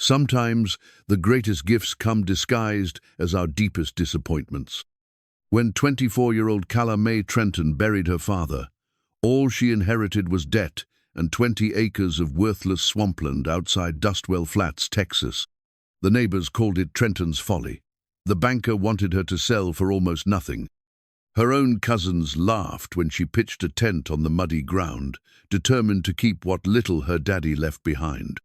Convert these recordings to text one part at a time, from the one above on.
Sometimes the greatest gifts come disguised as our deepest disappointments. When 24-year-old Calla Mae Trenton buried her father, all she inherited was debt and 20 acres of worthless swampland outside Dustwell Flats, Texas. The neighbors called it Trenton's Folly. The banker wanted her to sell for almost nothing. Her own cousins laughed when she pitched a tent on the muddy ground, determined to keep what little her daddy left behind.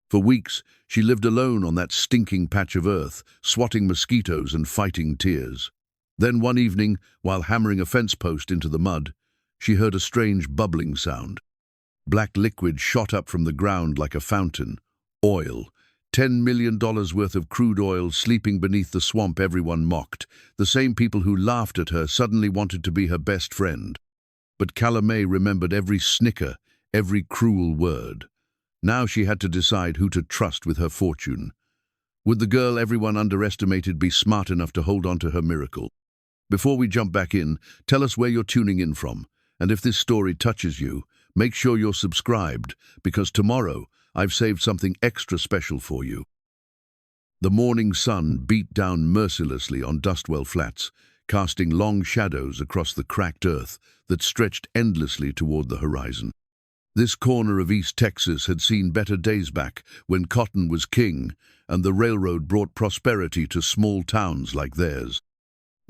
For weeks, she lived alone on that stinking patch of earth, swatting mosquitoes and fighting tears. Then one evening, while hammering a fence post into the mud, she heard a strange bubbling sound. Black liquid shot up from the ground like a fountain. Oil. $10 million worth of crude oil sleeping beneath the swamp everyone mocked. The same people who laughed at her suddenly wanted to be her best friend. But Calla Mae remembered every snicker, every cruel word. Now she had to decide who to trust with her fortune. Would the girl everyone underestimated be smart enough to hold on to her miracle? Before we jump back in, tell us where you're tuning in from. And if this story touches you, make sure you're subscribed, because tomorrow I've saved something extra special for you. The morning sun beat down mercilessly on Dustwell Flats, casting long shadows across the cracked earth that stretched endlessly toward the horizon. This corner of East Texas had seen better days back when cotton was king and the railroad brought prosperity to small towns like theirs.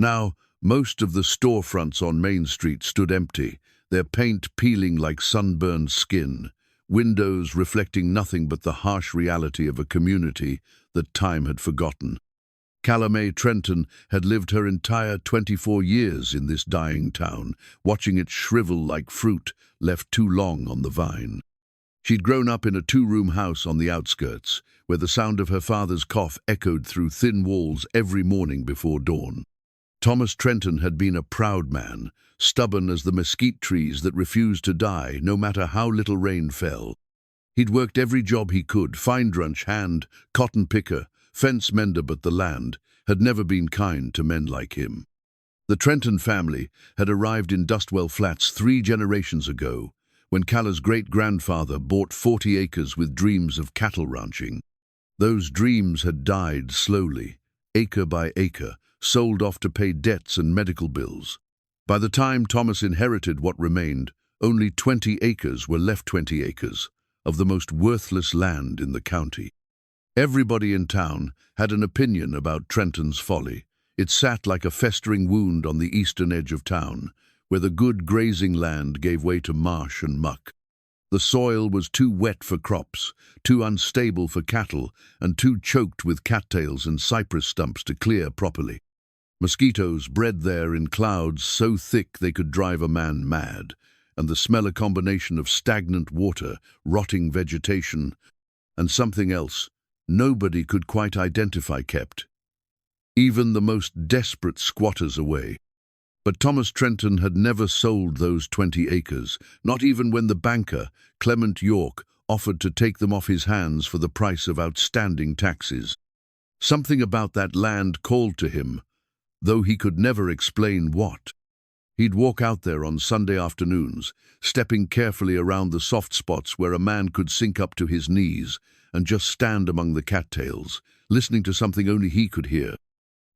Now, most of the storefronts on Main Street stood empty, their paint peeling like sunburned skin, windows reflecting nothing but the harsh reality of a community that time had forgotten. Calla Mae Trenton had lived her entire 24 years in this dying town, watching it shrivel like fruit left too long on the vine. She'd grown up in a two-room house on the outskirts, where the sound of her father's cough echoed through thin walls every morning before dawn. Thomas Trenton had been a proud man, stubborn as the mesquite trees that refused to die no matter how little rain fell. He'd worked every job he could, fine drunch hand, cotton picker, fence mender, but the land had never been kind to men like him. The Trenton family had arrived in Dustwell Flats 3 generations ago, when Calla's great-grandfather bought 40 acres with dreams of cattle ranching. Those dreams had died slowly, acre by acre, sold off to pay debts and medical bills. By the time Thomas inherited what remained, only 20 acres were left, 20 acres of the most worthless land in the county. Everybody in town had an opinion about Trenton's Folly. It sat like a festering wound on the eastern edge of town, where the good grazing land gave way to marsh and muck. The soil was too wet for crops, too unstable for cattle, and too choked with cattails and cypress stumps to clear properly. Mosquitoes bred there in clouds so thick they could drive a man mad, and the smell, a combination of stagnant water, rotting vegetation, and something else nobody could quite identify, kept even the most desperate squatters away. But Thomas Trenton had never sold those 20 acres, not even when the banker, Clement York, offered to take them off his hands for the price of outstanding taxes. Something about that land called to him, though he could never explain what. He'd walk out there on Sunday afternoons, stepping carefully around the soft spots where a man could sink up to his knees and just stand among the cattails, listening to something only he could hear.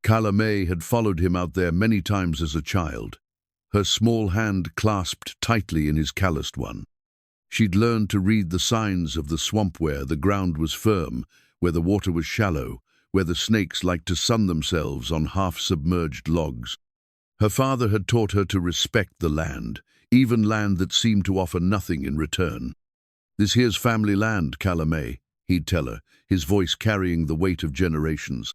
Calla Mae had followed him out there many times as a child, her small hand clasped tightly in his calloused one. She'd learned to read the signs of the swamp, where the ground was firm, where the water was shallow, where the snakes liked to sun themselves on half-submerged logs. Her father had taught her to respect the land, even land that seemed to offer nothing in return. "This here's family land, Calla Mae," he'd tell her, his voice carrying the weight of generations.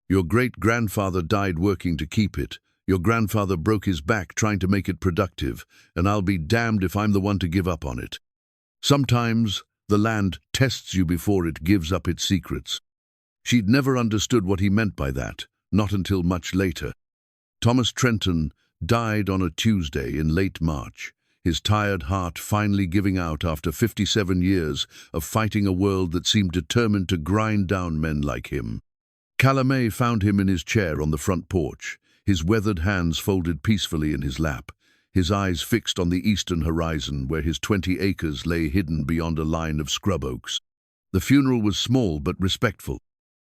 "Your great-grandfather died working to keep it. Your grandfather broke his back trying to make it productive, and I'll be damned if I'm the one to give up on it. Sometimes the land tests you before it gives up its secrets." She'd never understood what he meant by that, not until much later. Thomas Trenton died on a Tuesday in late March, his tired heart finally giving out after 57 years of fighting a world that seemed determined to grind down men like him. Calla Mae found him in his chair on the front porch, his weathered hands folded peacefully in his lap, his eyes fixed on the eastern horizon where his 20 acres lay hidden beyond a line of scrub oaks. The funeral was small but respectful.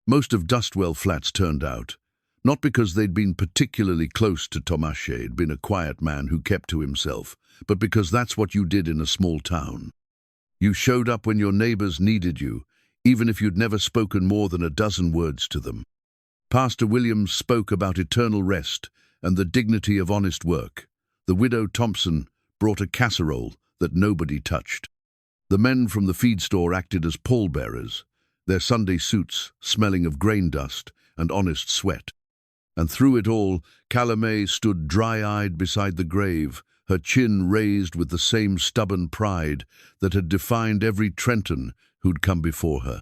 Most of Dustwell Flats turned out, not because they'd been particularly close to Tomashe'd been a quiet man who kept to himself, but because that's what you did in a small town. You showed up when your neighbors needed you, even if you'd never spoken more than a dozen words to them. Pastor Williams spoke about eternal rest and the dignity of honest work. The widow Thompson brought a casserole that nobody touched. The men from the feed store acted as pallbearers, their Sunday suits smelling of grain dust and honest sweat. And through it all, Calla Mae stood dry-eyed beside the grave, her chin raised with the same stubborn pride that had defined every Trenton who'd come before her.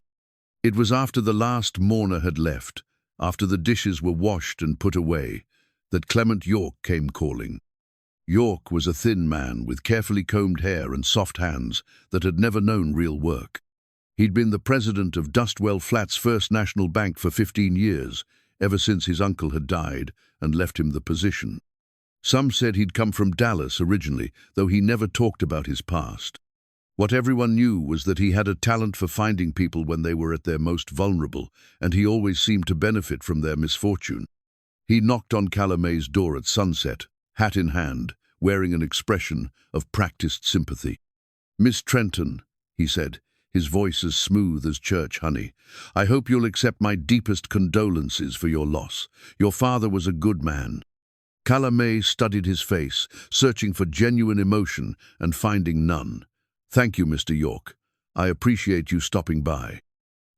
It was after the last mourner had left, after the dishes were washed and put away, that Clement York came calling. York was a thin man with carefully combed hair and soft hands that had never known real work. He'd been the president of Dustwell Flats First National Bank for 15 years, ever since his uncle had died and left him the position. Some said he'd come from Dallas originally, though he never talked about his past. What everyone knew was that he had a talent for finding people when they were at their most vulnerable, and he always seemed to benefit from their misfortune. He knocked on Calla Mae's door at sunset, hat in hand, wearing an expression of practiced sympathy. "Miss Trenton," he said, his voice as smooth as church honey, "I hope you'll accept my deepest condolences for your loss. Your father was a good man." Calla Mae studied his face, searching for genuine emotion and finding none. "Thank you, Mr. York. I appreciate you stopping by.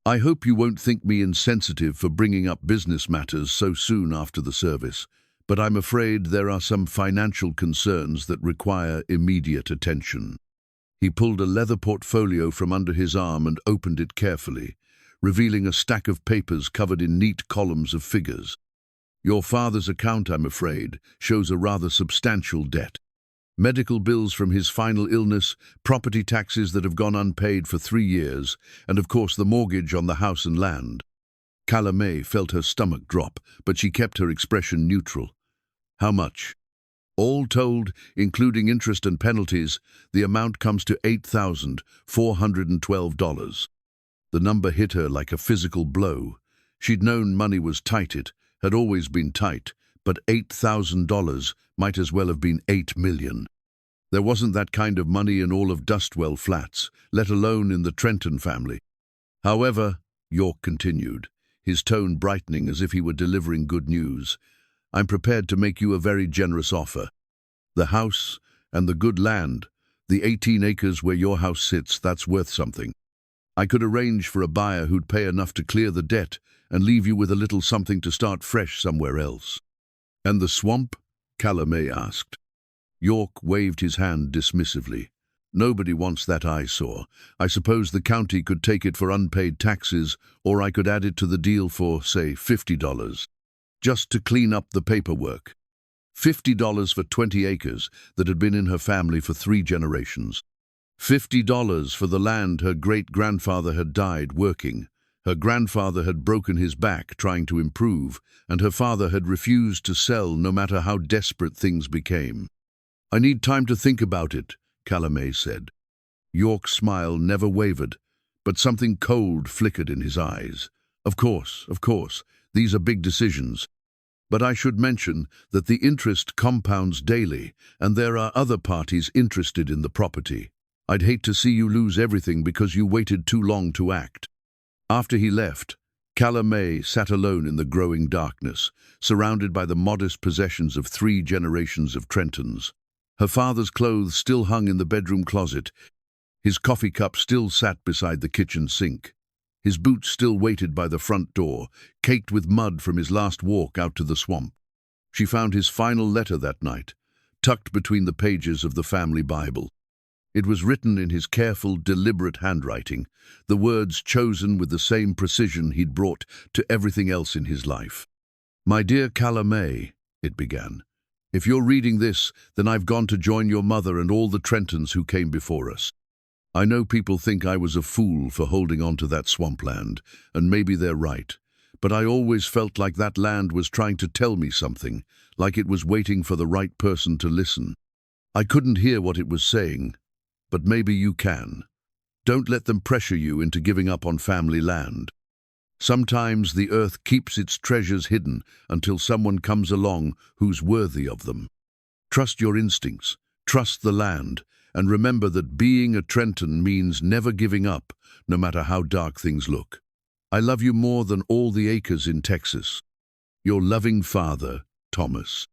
I hope you won't think me insensitive for bringing up business matters so soon after the service, but I'm afraid there are some financial concerns that require immediate attention." He pulled a leather portfolio from under his arm and opened it carefully, revealing a stack of papers covered in neat columns of figures. "Your father's account, I'm afraid, shows a rather substantial debt. Medical bills from his final illness, property taxes that have gone unpaid for 3 years, and of course the mortgage on the house and land." Calla Mae felt her stomach drop, but she kept her expression neutral. "How much?" "All told, including interest and penalties, the amount comes to $8,412. The number hit her like a physical blow. She'd known money was tight, it had always been tight, but $8,000 might as well have been $8 million. There wasn't that kind of money in all of Dustwell Flats, let alone in the Trenton family. "However," York continued, his tone brightening as if he were delivering good news, "I'm prepared to make you a very generous offer. The house and the good land, the 18 acres where your house sits, that's worth something. I could arrange for a buyer who'd pay enough to clear the debt and leave you with a little something to start fresh somewhere else." "And the swamp?" Calla Mae asked. York waved his hand dismissively. "Nobody wants that eyesore. I suppose the county could take it for unpaid taxes, or I could add it to the deal for, say, $50. Just to clean up the paperwork. $50 for 20 acres that had been in her family for 3 generations. $50 for the land her great-grandfather had died working. Her grandfather had broken his back trying to improve, and her father had refused to sell no matter how desperate things became. "I need time to think about it," Calla Mae said. York's smile never wavered, but something cold flickered in his eyes. Of course, these are big decisions. But I should mention that the interest compounds daily, and there are other parties interested in the property. I'd hate to see you lose everything because you waited too long to act." After he left, Calla Mae sat alone in the growing darkness, surrounded by the modest possessions of 3 generations of Trentons. Her father's clothes still hung in the bedroom closet. His coffee cup still sat beside the kitchen sink. His boots still waited by the front door, caked with mud from his last walk out to the swamp. She found his final letter that night, tucked between the pages of the family Bible. It was written in his careful, deliberate handwriting, the words chosen with the same precision he'd brought to everything else in his life. "My dear Calla Mae," it began, "if you're reading this, then I've gone to join your mother and all the Trentons who came before us. I know people think I was a fool for holding on to that swampland, and maybe they're right, but I always felt like that land was trying to tell me something, like it was waiting for the right person to listen. I couldn't hear what it was saying, but maybe you can. Don't let them pressure you into giving up on family land. Sometimes the earth keeps its treasures hidden until someone comes along who's worthy of them. Trust your instincts, trust the land, and remember that being a Trenton means never giving up, no matter how dark things look. I love you more than all the acres in Texas. Your loving father, Thomas.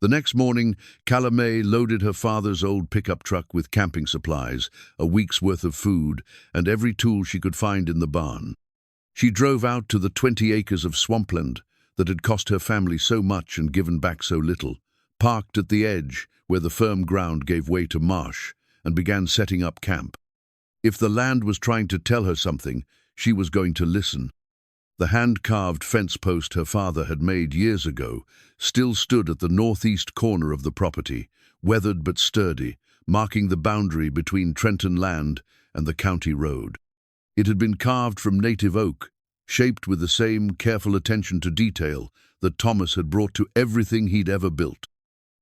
The next morning, Calla Mae loaded her father's old pickup truck with camping supplies, a week's worth of food, and every tool she could find in the barn. She drove out to the 20 acres of swampland that had cost her family so much and given back so little, parked at the edge where the firm ground gave way to marsh, and began setting up camp. If the land was trying to tell her something, she was going to listen. The hand-carved fence post her father had made years ago still stood at the northeast corner of the property, weathered but sturdy, marking the boundary between Trenton land and the county road. It had been carved from native oak, shaped with the same careful attention to detail that Thomas had brought to everything he'd ever built.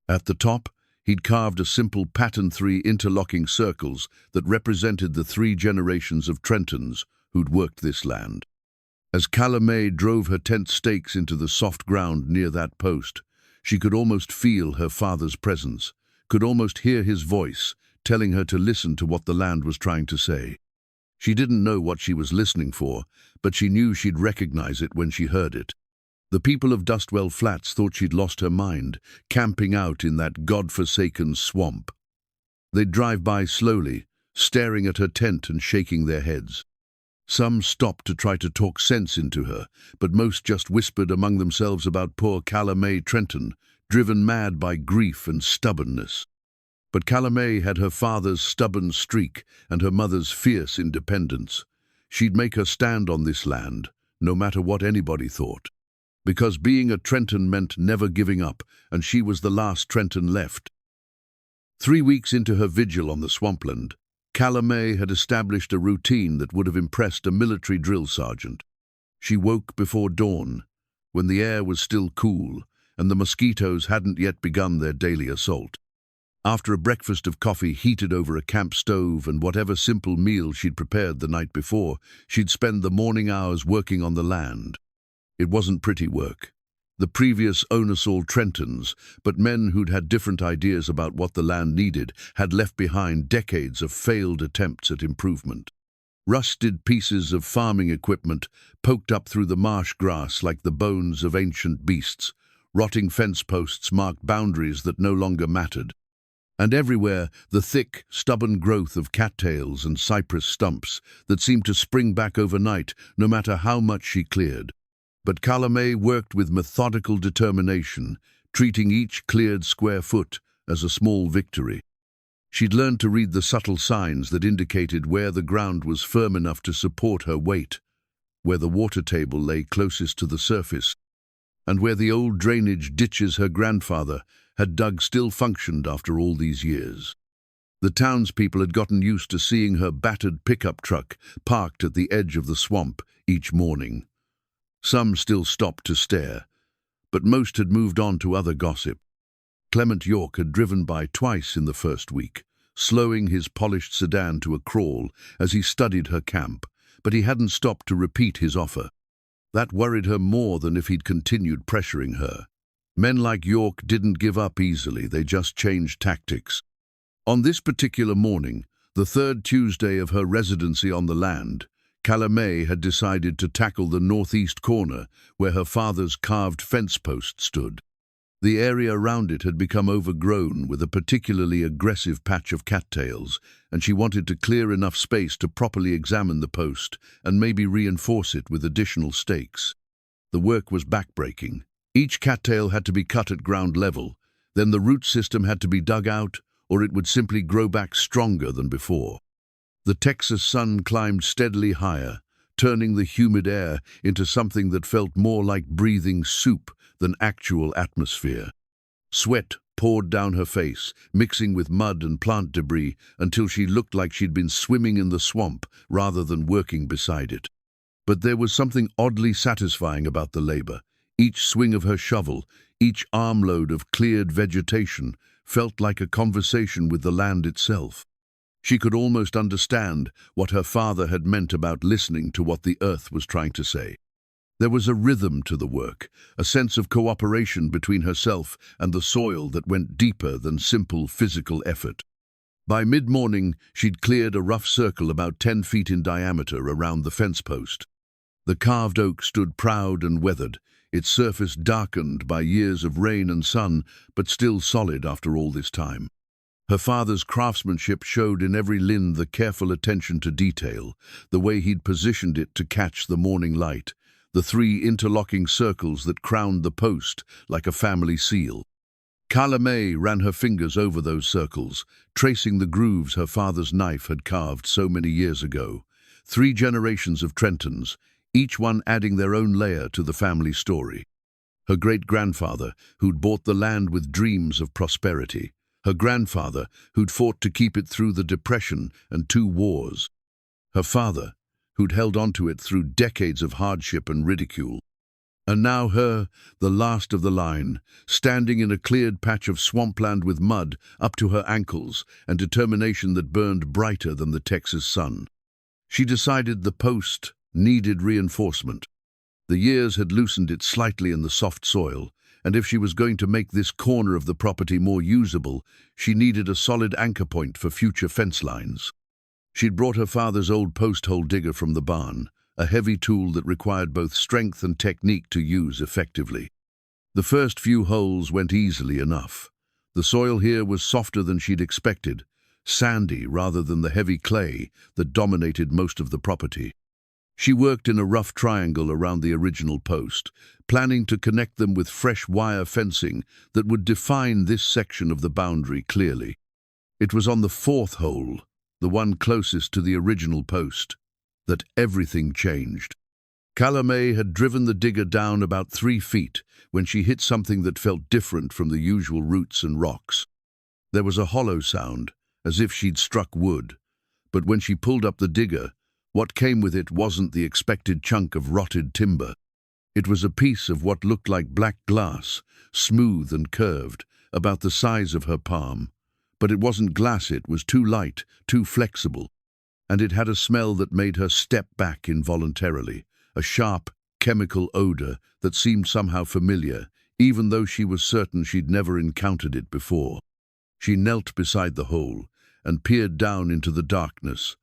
At the top, he'd carved a simple pattern 3 interlocking circles that represented the 3 generations of Trentons who'd worked this land. As Calla Mae drove her tent stakes into the soft ground near that post, she could almost feel her father's presence, could almost hear his voice, telling her to listen to what the land was trying to say. She didn't know what she was listening for, but she knew she'd recognize it when she heard it. The people of Dustwell Flats thought she'd lost her mind, camping out in that god-forsaken swamp. They'd drive by slowly, staring at her tent and shaking their heads. Some stopped to try to talk sense into her, but most just whispered among themselves about poor Calla Mae Trenton, driven mad by grief and stubbornness. But Calla Mae had her father's stubborn streak and her mother's fierce independence. She'd make her stand on this land, no matter what anybody thought. Because being a Trenton meant never giving up, and she was the last Trenton left. 3 weeks into her vigil on the swampland, Calla Mae had established a routine that would have impressed a military drill sergeant. She woke before dawn, when the air was still cool, and the mosquitoes hadn't yet begun their daily assault. After a breakfast of coffee heated over a camp stove and whatever simple meal she'd prepared the night before, she'd spend the morning hours working on the land. It wasn't pretty work. The previous owners, all Trentons, but men who'd had different ideas about what the land needed, had left behind decades of failed attempts at improvement. Rusted pieces of farming equipment poked up through the marsh grass like the bones of ancient beasts. Rotting fence posts marked boundaries that no longer mattered. And everywhere the thick, stubborn growth of cattails and cypress stumps that seemed to spring back overnight no matter how much she cleared. But Calla Mae worked with methodical determination, treating each cleared square foot as a small victory. She'd learned to read the subtle signs that indicated where the ground was firm enough to support her weight, where the water table lay closest to the surface, and where the old drainage ditches her grandfather had dug still functioned after all these years. The townspeople had gotten used to seeing her battered pickup truck parked at the edge of the swamp each morning. Some still stopped to stare, but most had moved on to other gossip. Clement York had driven by twice in the first week, slowing his polished sedan to a crawl as he studied her camp, but he hadn't stopped to repeat his offer. That worried her more than if he'd continued pressuring her. Men like York didn't give up easily, they just changed tactics. On this particular morning, the 3rd Tuesday of her residency on the land, Calla Mae had decided to tackle the northeast corner where her father's carved fence post stood. The area around it had become overgrown with a particularly aggressive patch of cattails, and she wanted to clear enough space to properly examine the post and maybe reinforce it with additional stakes. The work was backbreaking. Each cattail had to be cut at ground level, then the root system had to be dug out, or it would simply grow back stronger than before. The Texas sun climbed steadily higher, turning the humid air into something that felt more like breathing soup than actual atmosphere. Sweat poured down her face, mixing with mud and plant debris until she looked like she'd been swimming in the swamp rather than working beside it. But there was something oddly satisfying about the labor. Each swing of her shovel, each armload of cleared vegetation, felt like a conversation with the land itself. She could almost understand what her father had meant about listening to what the earth was trying to say. There was a rhythm to the work, a sense of cooperation between herself and the soil that went deeper than simple physical effort. By mid-morning, she'd cleared a rough circle about 10 feet in diameter around the fence post. The carved oak stood proud and weathered, its surface darkened by years of rain and sun, but still solid after all this time. Her father's craftsmanship showed in every limb the careful attention to detail, the way he'd positioned it to catch the morning light, the 3 interlocking circles that crowned the post like a family seal. Calla Mae ran her fingers over those circles, tracing the grooves her father's knife had carved so many years ago. 3 generations of Trentons, each one adding their own layer to the family story. Her great-grandfather, who'd bought the land with dreams of prosperity. Her grandfather, who'd fought to keep it through the Depression and 2 wars. Her father, who'd held onto it through decades of hardship and ridicule. And now her, the last of the line, standing in a cleared patch of swampland with mud up to her ankles and determination that burned brighter than the Texas sun. She decided the post needed reinforcement. The years had loosened it slightly in the soft soil, and if she was going to make this corner of the property more usable, she needed a solid anchor point for future fence lines. She'd brought her father's old post-hole digger from the barn, a heavy tool that required both strength and technique to use effectively. The first few holes went easily enough. The soil here was softer than she'd expected, sandy rather than the heavy clay that dominated most of the property. She worked in a rough triangle around the original post, planning to connect them with fresh wire fencing that would define this section of the boundary clearly. It was on the 4th hole, the one closest to the original post, that everything changed. Calla Mae had driven the digger down about 3 feet when she hit something that felt different from the usual roots and rocks. There was a hollow sound, as if she'd struck wood, but when she pulled up the digger, what came with it wasn't the expected chunk of rotted timber. It was a piece of what looked like black glass, smooth and curved, about the size of her palm. But it wasn't glass, it was too light, too flexible. And it had a smell that made her step back involuntarily, a sharp, chemical odor that seemed somehow familiar, even though she was certain she'd never encountered it before. She knelt beside the hole and peered down into the darkness.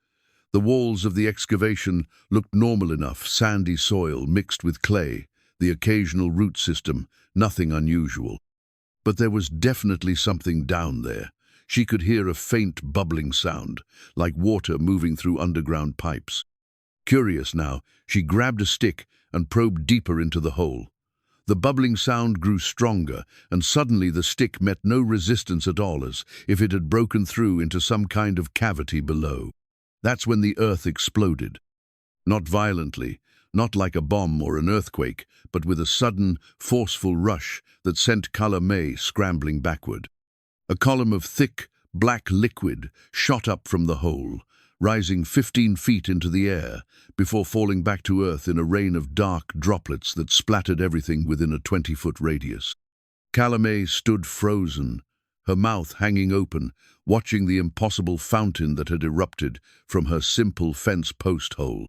The walls of the excavation looked normal enough, sandy soil mixed with clay, the occasional root system, nothing unusual. But there was definitely something down there. She could hear a faint bubbling sound, like water moving through underground pipes. Curious now, she grabbed a stick and probed deeper into the hole. The bubbling sound grew stronger, and suddenly the stick met no resistance at all, as if it had broken through into some kind of cavity below. That's when the earth exploded. Not violently, not like a bomb or an earthquake, but with a sudden, forceful rush that sent Calla Mae scrambling backward. A column of thick, black liquid shot up from the hole, rising 15 feet into the air, before falling back to earth in a rain of dark droplets that splattered everything within a 20-foot radius. Calla Mae stood frozen, her mouth hanging open, watching the impossible fountain that had erupted from her simple fence post hole.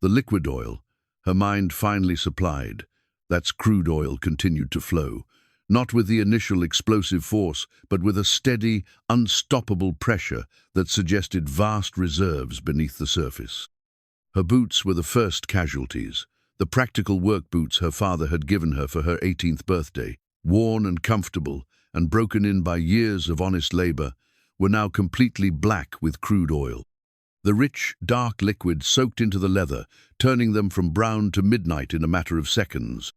The liquid oil, her mind finally supplied, that's crude oil, continued to flow, not with the initial explosive force, but with a steady, unstoppable pressure that suggested vast reserves beneath the surface. Her boots were the first casualties, the practical work boots her father had given her for her 18th birthday, worn and comfortable and broken in by years of honest labor, were now completely black with crude oil. The rich, dark liquid soaked into the leather, turning them from brown to midnight in a matter of seconds.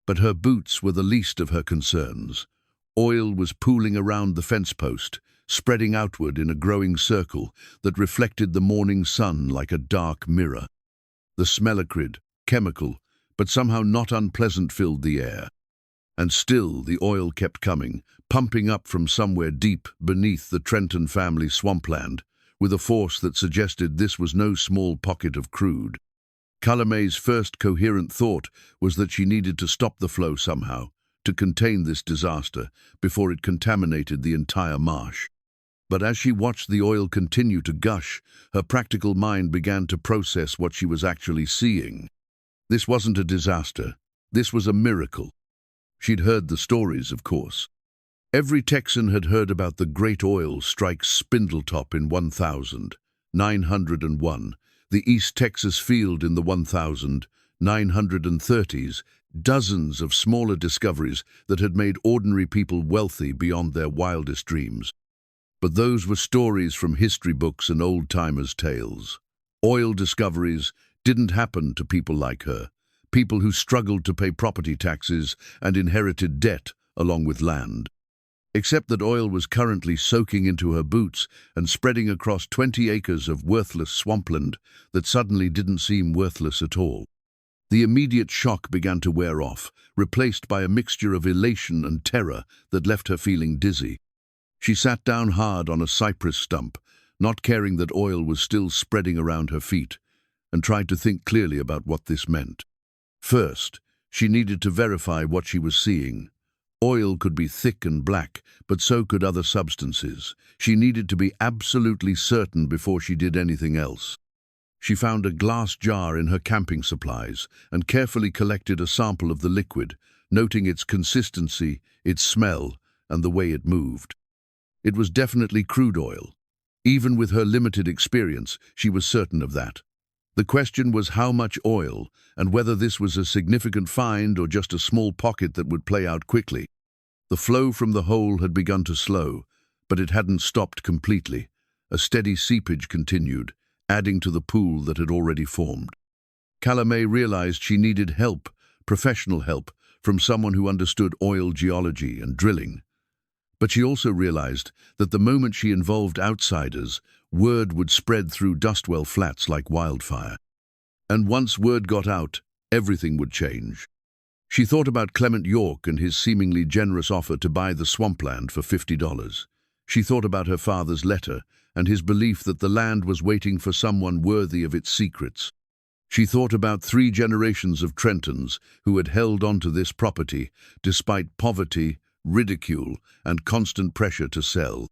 But her boots were the least of her concerns. Oil was pooling around the fence post, spreading outward in a growing circle that reflected the morning sun like a dark mirror. The smell acrid, chemical, but somehow not unpleasant filled the air. And still the oil kept coming, pumping up from somewhere deep beneath the Trenton family swampland, with a force that suggested this was no small pocket of crude. Calla Mae's first coherent thought was that she needed to stop the flow somehow, to contain this disaster before it contaminated the entire marsh. But as she watched the oil continue to gush, her practical mind began to process what she was actually seeing. This wasn't a disaster. This was a miracle. She'd heard the stories, of course. Every Texan had heard about the great oil strike Spindletop in 1901, the East Texas field in the 1930s, dozens of smaller discoveries that had made ordinary people wealthy beyond their wildest dreams. But those were stories from history books and old-timers' tales. Oil discoveries didn't happen to people like her, people who struggled to pay property taxes and inherited debt along with land. Except that oil was currently soaking into her boots and spreading across 20 acres of worthless swampland that suddenly didn't seem worthless at all. The immediate shock began to wear off, replaced by a mixture of elation and terror that left her feeling dizzy. She sat down hard on a cypress stump, not caring that oil was still spreading around her feet, and tried to think clearly about what this meant. First, she needed to verify what she was seeing. Oil could be thick and black, but so could other substances. She needed to be absolutely certain before she did anything else. She found a glass jar in her camping supplies and carefully collected a sample of the liquid, noting its consistency, its smell, and the way it moved. It was definitely crude oil. Even with her limited experience, she was certain of that. The question was how much oil, and whether this was a significant find or just a small pocket that would play out quickly. The flow from the hole had begun to slow, but it hadn't stopped completely. A steady seepage continued, adding to the pool that had already formed. Calla Mae realized she needed help, professional help, from someone who understood oil geology and drilling. But she also realized that the moment she involved outsiders, word would spread through Dustwell Flats like wildfire. And once word got out, everything would change. She thought about Clement York and his seemingly generous offer to buy the swampland for $50. She thought about her father's letter and his belief that the land was waiting for someone worthy of its secrets. She thought about 3 generations of Trentons who had held onto this property despite poverty, ridicule, and constant pressure to sell.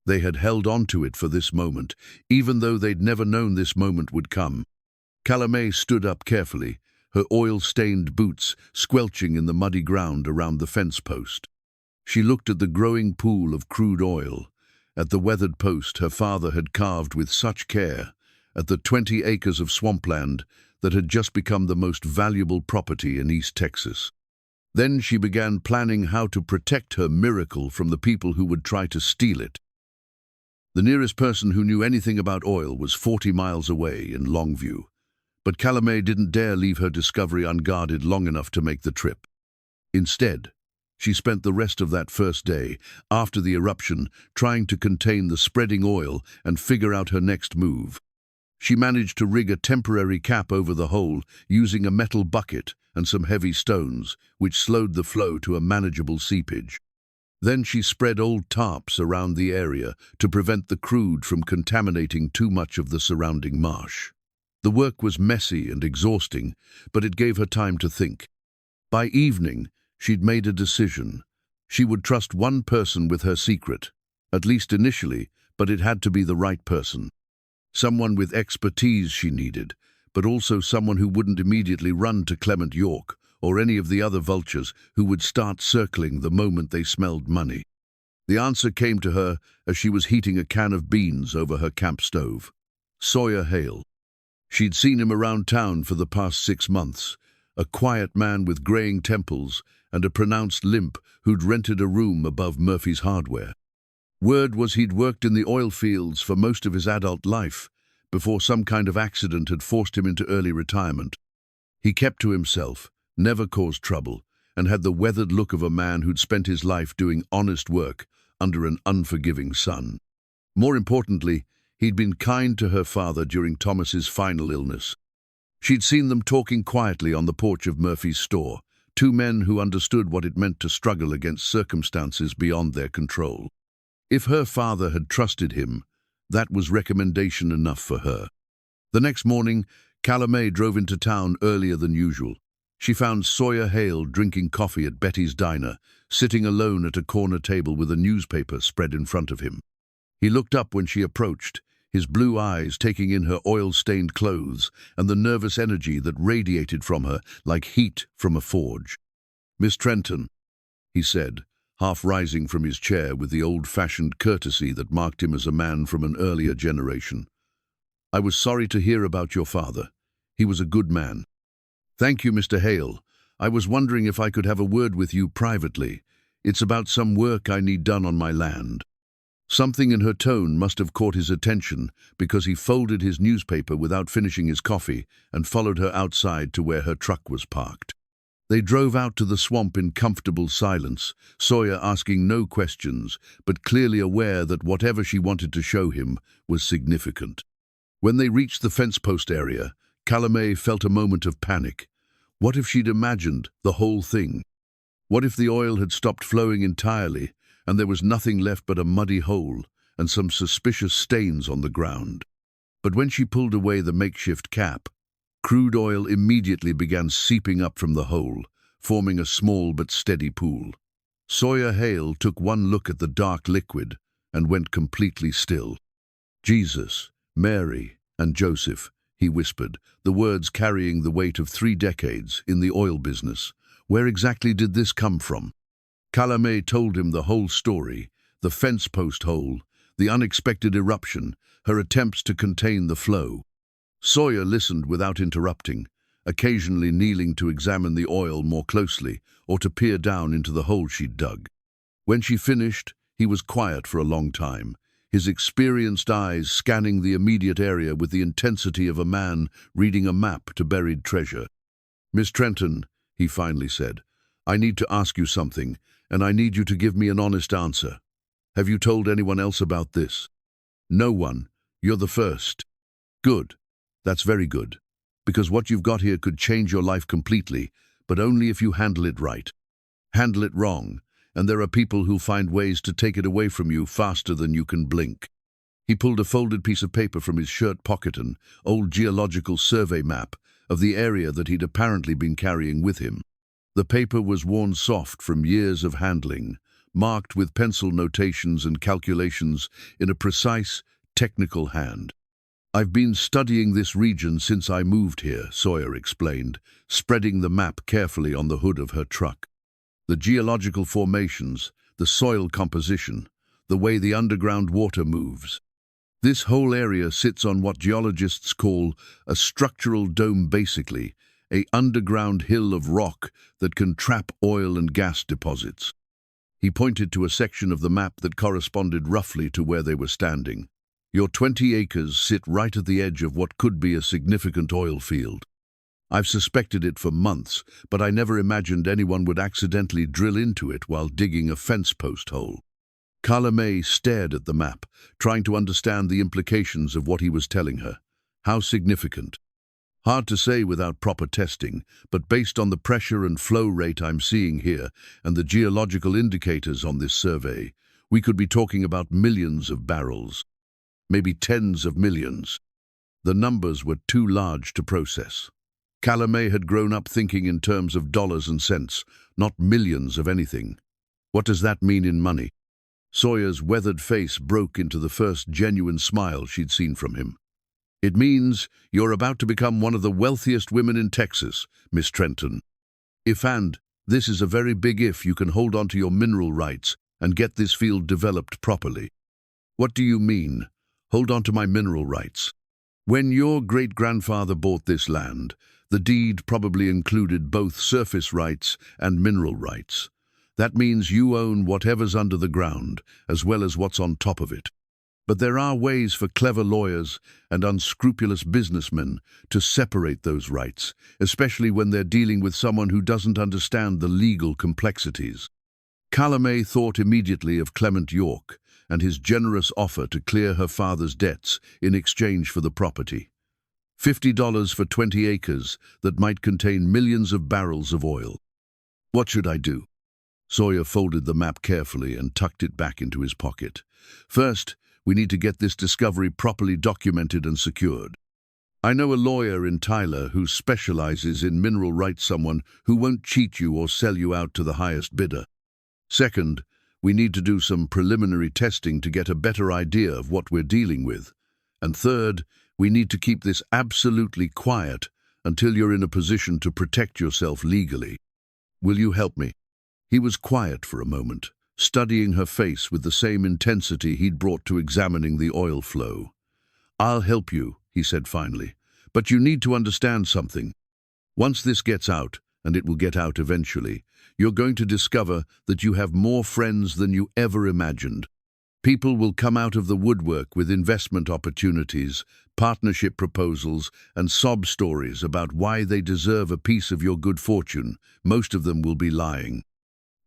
They had held on to it for this moment, even though they'd never known this moment would come. Calla Mae stood up carefully, her oil-stained boots squelching in the muddy ground around the fence post. She looked at the growing pool of crude oil, at the weathered post her father had carved with such care, at the 20 acres of swampland that had just become the most valuable property in East Texas. Then she began planning how to protect her miracle from the people who would try to steal it. The nearest person who knew anything about oil was 40 miles away in Longview, but Calla Mae didn't dare leave her discovery unguarded long enough to make the trip. Instead, she spent the rest of that first day, after the eruption, trying to contain the spreading oil and figure out her next move. She managed to rig a temporary cap over the hole using a metal bucket and some heavy stones, which slowed the flow to a manageable seepage. Then she spread old tarps around the area to prevent the crude from contaminating too much of the surrounding marsh. The work was messy and exhausting, but it gave her time to think. By evening, she'd made a decision. She would trust one person with her secret, at least initially, but it had to be the right person. Someone with expertise she needed, but also someone who wouldn't immediately run to Clement York or any of the other vultures who would start circling the moment they smelled money. The answer came to her as she was heating a can of beans over her camp stove. Sawyer Hale. She'd seen him around town for the past 6 months, a quiet man with graying temples and a pronounced limp who'd rented a room above Murphy's Hardware. Word was he'd worked in the oil fields for most of his adult life, before some kind of accident had forced him into early retirement. He kept to himself, never caused trouble, and had the weathered look of a man who'd spent his life doing honest work under an unforgiving sun. More importantly, he'd been kind to her father during Thomas's final illness. She'd seen them talking quietly on the porch of Murphy's store, 2 men who understood what it meant to struggle against circumstances beyond their control. If her father had trusted him, that was recommendation enough for her. The next morning, Calla Mae drove into town earlier than usual. She found Sawyer Hale drinking coffee at Betty's Diner, sitting alone at a corner table with a newspaper spread in front of him. He looked up when she approached, his blue eyes taking in her oil-stained clothes and the nervous energy that radiated from her like heat from a forge. "Miss Trenton," he said, half rising from his chair with the old-fashioned courtesy that marked him as a man from an earlier generation. "I was sorry to hear about your father. He was a good man." "Thank you, Mr. Hale. I was wondering if I could have a word with you privately. It's about some work I need done on my land." Something in her tone must have caught his attention because he folded his newspaper without finishing his coffee and followed her outside to where her truck was parked. They drove out to the swamp in comfortable silence, Sawyer asking no questions, but clearly aware that whatever she wanted to show him was significant. When they reached the fence post area, Calla Mae felt a moment of panic. What if she'd imagined the whole thing? What if the oil had stopped flowing entirely and there was nothing left but a muddy hole and some suspicious stains on the ground? But when she pulled away the makeshift cap, crude oil immediately began seeping up from the hole, forming a small but steady pool. Sawyer Hale took one look at the dark liquid and went completely still. "Jesus, Mary, and Joseph," he whispered, the words carrying the weight of 3 decades in the oil business. "Where exactly did this come from?" Calla Mae told him the whole story, the fence post hole, the unexpected eruption, her attempts to contain the flow. Sawyer listened without interrupting, occasionally kneeling to examine the oil more closely or to peer down into the hole she'd dug. When she finished, he was quiet for a long time, his experienced eyes scanning the immediate area with the intensity of a man reading a map to buried treasure. "Miss Trenton," he finally said, "I need to ask you something, and I need you to give me an honest answer. Have you told anyone else about this?" "No one. You're the first." "Good. That's very good. Because what you've got here could change your life completely, but only if you handle it right. Handle it wrong, and there are people who'll find ways to take it away from you faster than you can blink." He pulled a folded piece of paper from his shirt pocket, an old geological survey map of the area that he'd apparently been carrying with him. The paper was worn soft from years of handling, marked with pencil notations and calculations in a precise, technical hand. "I've been studying this region since I moved here," Sawyer explained, spreading the map carefully on the hood of her truck. "The geological formations, the soil composition, the way the underground water moves. This whole area sits on what geologists call a structural dome, basically, an underground hill of rock that can trap oil and gas deposits." He pointed to a section of the map that corresponded roughly to where they were standing. "Your 20 acres sit right at the edge of what could be a significant oil field. I've suspected it for months, but I never imagined anyone would accidentally drill into it while digging a fence post hole." Calla Mae stared at the map, trying to understand the implications of what he was telling her. How significant? "Hard to say without proper testing, but based on the pressure and flow rate I'm seeing here and the geological indicators on this survey, we could be talking about millions of barrels. Maybe tens of millions." The numbers were too large to process. Calla Mae had grown up thinking in terms of dollars and cents, not millions of anything. "What does that mean in money?" Sawyer's weathered face broke into the first genuine smile she'd seen from him. "It means you're about to become one of the wealthiest women in Texas, Miss Trenton. This is a very big if, you can hold on to your mineral rights and get this field developed properly." "What do you mean, hold on to my mineral rights?" "When your great-grandfather bought this land, the deed probably included both surface rights and mineral rights. That means you own whatever's under the ground, as well as what's on top of it. But there are ways for clever lawyers and unscrupulous businessmen to separate those rights, especially when they're dealing with someone who doesn't understand the legal complexities." Calla Mae thought immediately of Clement York and his generous offer to clear her father's debts in exchange for the property. $50 for 20 acres that might contain millions of barrels of oil. "What should I do?" Sawyer folded the map carefully and tucked it back into his pocket. "First, we need to get this discovery properly documented and secured. I know a lawyer in Tyler who specializes in mineral rights, someone who won't cheat you or sell you out to the highest bidder. Second, We need to do some preliminary testing to get a better idea of what we're dealing with. And third, we need to keep this absolutely quiet until you're in a position to protect yourself legally. Will you help me?" He was quiet for a moment, studying her face with the same intensity he'd brought to examining the oil flow. "I'll help you," he said finally, "but you need to understand something. Once this gets out, and it will get out eventually, you're going to discover that you have more friends than you ever imagined. People will come out of the woodwork with investment opportunities, partnership proposals, and sob stories about why they deserve a piece of your good fortune. Most of them will be lying.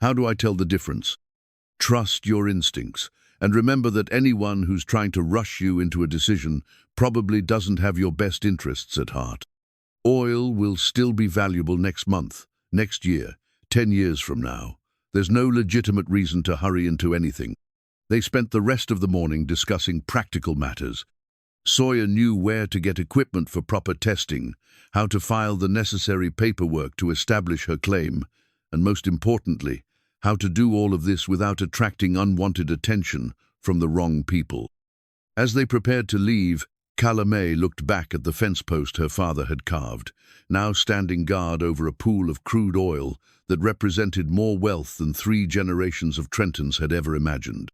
How do I tell the difference? Trust your instincts, and remember that anyone who's trying to rush you into a decision probably doesn't have your best interests at heart. Oil will still be valuable next month, next year, 10 years from now. There's no legitimate reason to hurry into anything." They spent the rest of the morning discussing practical matters. Sawyer knew where to get equipment for proper testing, how to file the necessary paperwork to establish her claim, and most importantly, how to do all of this without attracting unwanted attention from the wrong people. As they prepared to leave, Calla Mae looked back at the fence post her father had carved, now standing guard over a pool of crude oil that represented more wealth than 3 generations of Trentons had ever imagined.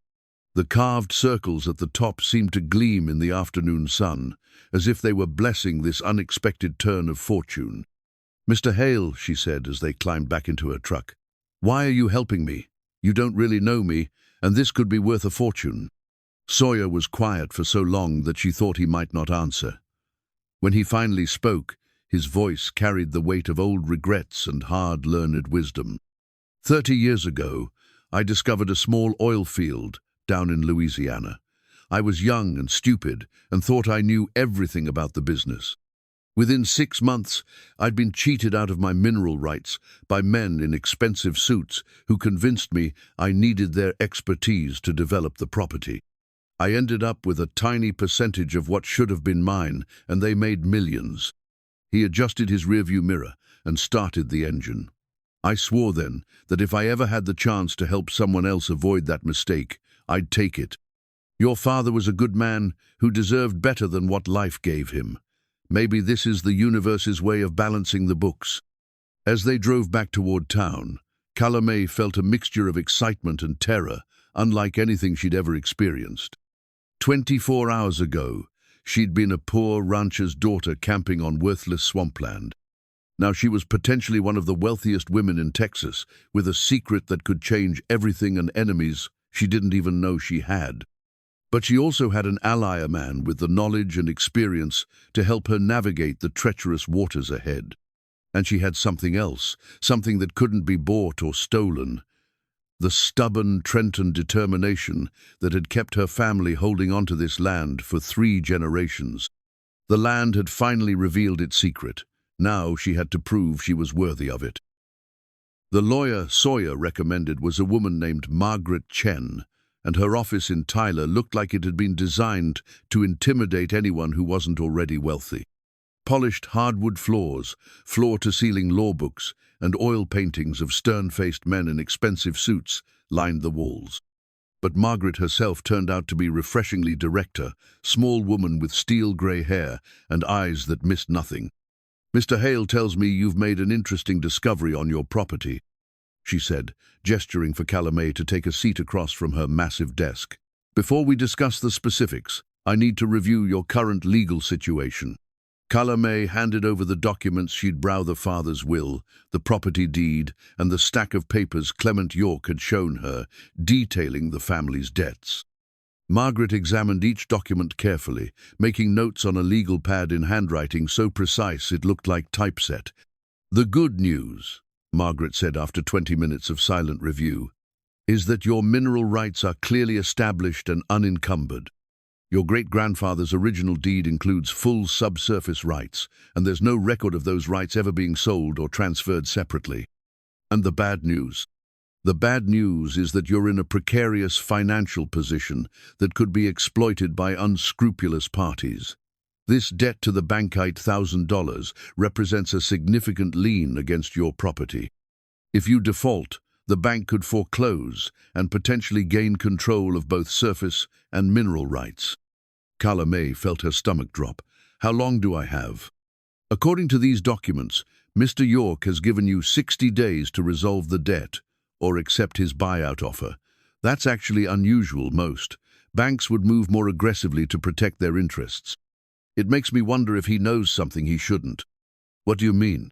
The carved circles at the top seemed to gleam in the afternoon sun, as if they were blessing this unexpected turn of fortune. "Mr. Hale," she said as they climbed back into her truck, "why are you helping me? You don't really know me, and this could be worth a fortune." Sawyer was quiet for so long that she thought he might not answer. When he finally spoke, his voice carried the weight of old regrets and hard-learned wisdom. 30 years ago, I discovered a small oil field down in Louisiana. I was young and stupid and thought I knew everything about the business. Within 6 months, I'd been cheated out of my mineral rights by men in expensive suits who convinced me I needed their expertise to develop the property. I ended up with a tiny percentage of what should have been mine, and they made millions. He adjusted his rearview mirror and started the engine. I swore then that if I ever had the chance to help someone else avoid that mistake, I'd take it. Your father was a good man who deserved better than what life gave him. Maybe this is the universe's way of balancing the books." As they drove back toward town, Calla Mae felt a mixture of excitement and terror, unlike anything she'd ever experienced. 24 hours ago, she'd been a poor rancher's daughter camping on worthless swampland. Now she was potentially one of the wealthiest women in Texas, with a secret that could change everything and enemies she didn't even know she had. But she also had an ally, a man with the knowledge and experience to help her navigate the treacherous waters ahead. And she had something else, something that couldn't be bought or stolen. The stubborn Trenton determination that had kept her family holding onto this land for 3 generations. The land had finally revealed its secret. Now she had to prove she was worthy of it. The lawyer Sawyer recommended was a woman named Margaret Chen, and her office in Tyler looked like it had been designed to intimidate anyone who wasn't already wealthy. Polished hardwood floors, floor-to-ceiling law books, and oil paintings of stern-faced men in expensive suits lined the walls. But Margaret herself turned out to be refreshingly direct, a small woman with steel-grey hair and eyes that missed nothing. "Mr. Hale tells me you've made an interesting discovery on your property," she said, gesturing for Calla Mae to take a seat across from her massive desk. "Before we discuss the specifics, I need to review your current legal situation." Calla Mae handed over the documents she'd browsed: the father's will, the property deed, and the stack of papers Clement York had shown her, detailing the family's debts. Margaret examined each document carefully, making notes on a legal pad in handwriting so precise it looked like typeset. "The good news," Margaret said after 20 minutes of silent review, "is that your mineral rights are clearly established and unencumbered. Your great-grandfather's original deed includes full subsurface rights, and there's no record of those rights ever being sold or transferred separately. And the bad news? The bad news is that you're in a precarious financial position that could be exploited by unscrupulous parties. This debt to the bankite $1,000 represents a significant lien against your property. If you default, The bank could foreclose and potentially gain control of both surface and mineral rights. Calla Mae felt her stomach drop. How long do I have? According to these documents, Mr. York has given you 60 days to resolve the debt or accept his buyout offer. That's actually unusual. Most banks would move more aggressively to protect their interests. It makes me wonder if he knows something he shouldn't. What do you mean?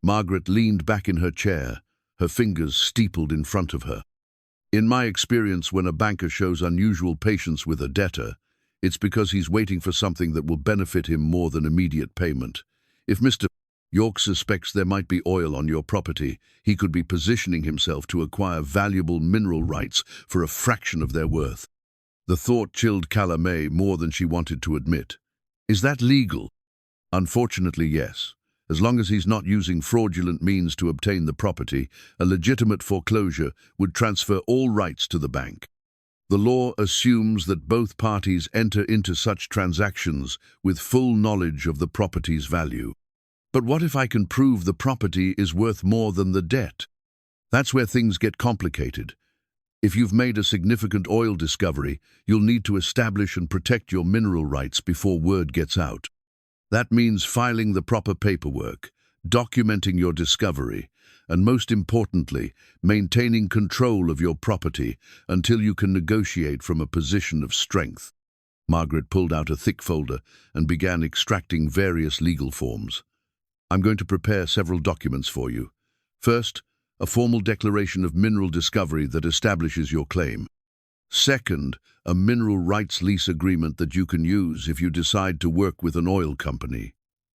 Margaret leaned back in her chair, her fingers steepled in front of her. In my experience, when a banker shows unusual patience with a debtor, it's because he's waiting for something that will benefit him more than immediate payment. If Mr. York suspects there might be oil on your property, he could be positioning himself to acquire valuable mineral rights for a fraction of their worth. The thought chilled Calla Mae more than she wanted to admit. Is that legal? Unfortunately, yes. As long as he's not using fraudulent means to obtain the property, a legitimate foreclosure would transfer all rights to the bank. The law assumes that both parties enter into such transactions with full knowledge of the property's value. But what if I can prove the property is worth more than the debt? That's where things get complicated. If you've made a significant oil discovery, you'll need to establish and protect your mineral rights before word gets out. That means filing the proper paperwork, documenting your discovery, and most importantly, maintaining control of your property until you can negotiate from a position of strength. Margaret pulled out a thick folder and began extracting various legal forms. I'm going to prepare several documents for you. First, a formal declaration of mineral discovery that establishes your claim. Second, a mineral rights lease agreement that you can use if you decide to work with an oil company.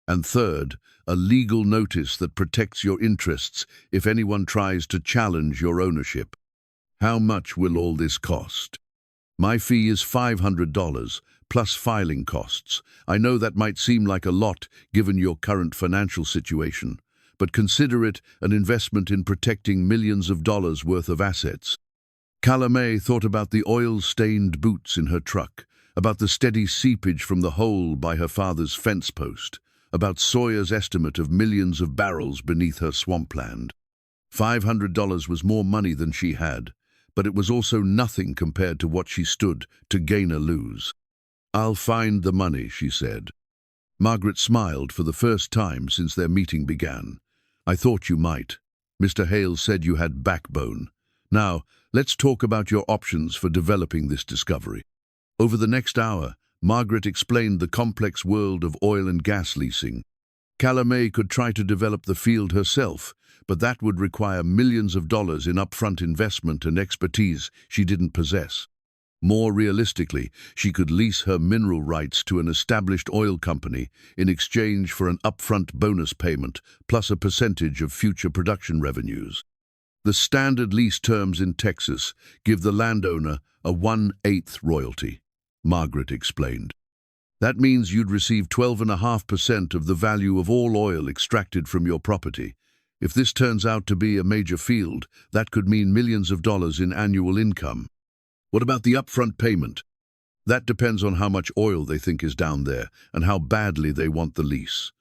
And third, a legal notice that protects your interests if anyone tries to challenge your ownership. How much will all this cost? My fee is $500, plus filing costs. I know that might seem like a lot given your current financial situation, but consider it an investment in protecting millions of dollars worth of assets. Calla Mae thought about the oil-stained boots in her truck, about the steady seepage from the hole by her father's fence post, about Sawyer's estimate of millions of barrels beneath her swampland. $500 was more money than she had, but it was also nothing compared to what she stood to gain or lose. I'll find the money, she said. Margaret smiled for the first time since their meeting began. I thought you might. Mr. Hale said you had backbone. Now, let's talk about your options for developing this discovery. Over the next hour, Margaret explained the complex world of oil and gas leasing. Calla Mae could try to develop the field herself, but that would require millions of dollars in upfront investment and expertise she didn't possess. More realistically, she could lease her mineral rights to an established oil company in exchange for an upfront bonus payment plus a percentage of future production revenues. The standard lease terms in Texas give the landowner a 1/8 royalty, Margaret explained. That means you'd receive 12.5% of the value of all oil extracted from your property. If this turns out to be a major field, that could mean millions of dollars in annual income. What about the upfront payment? That depends on how much oil they think is down there and how badly they want the lease.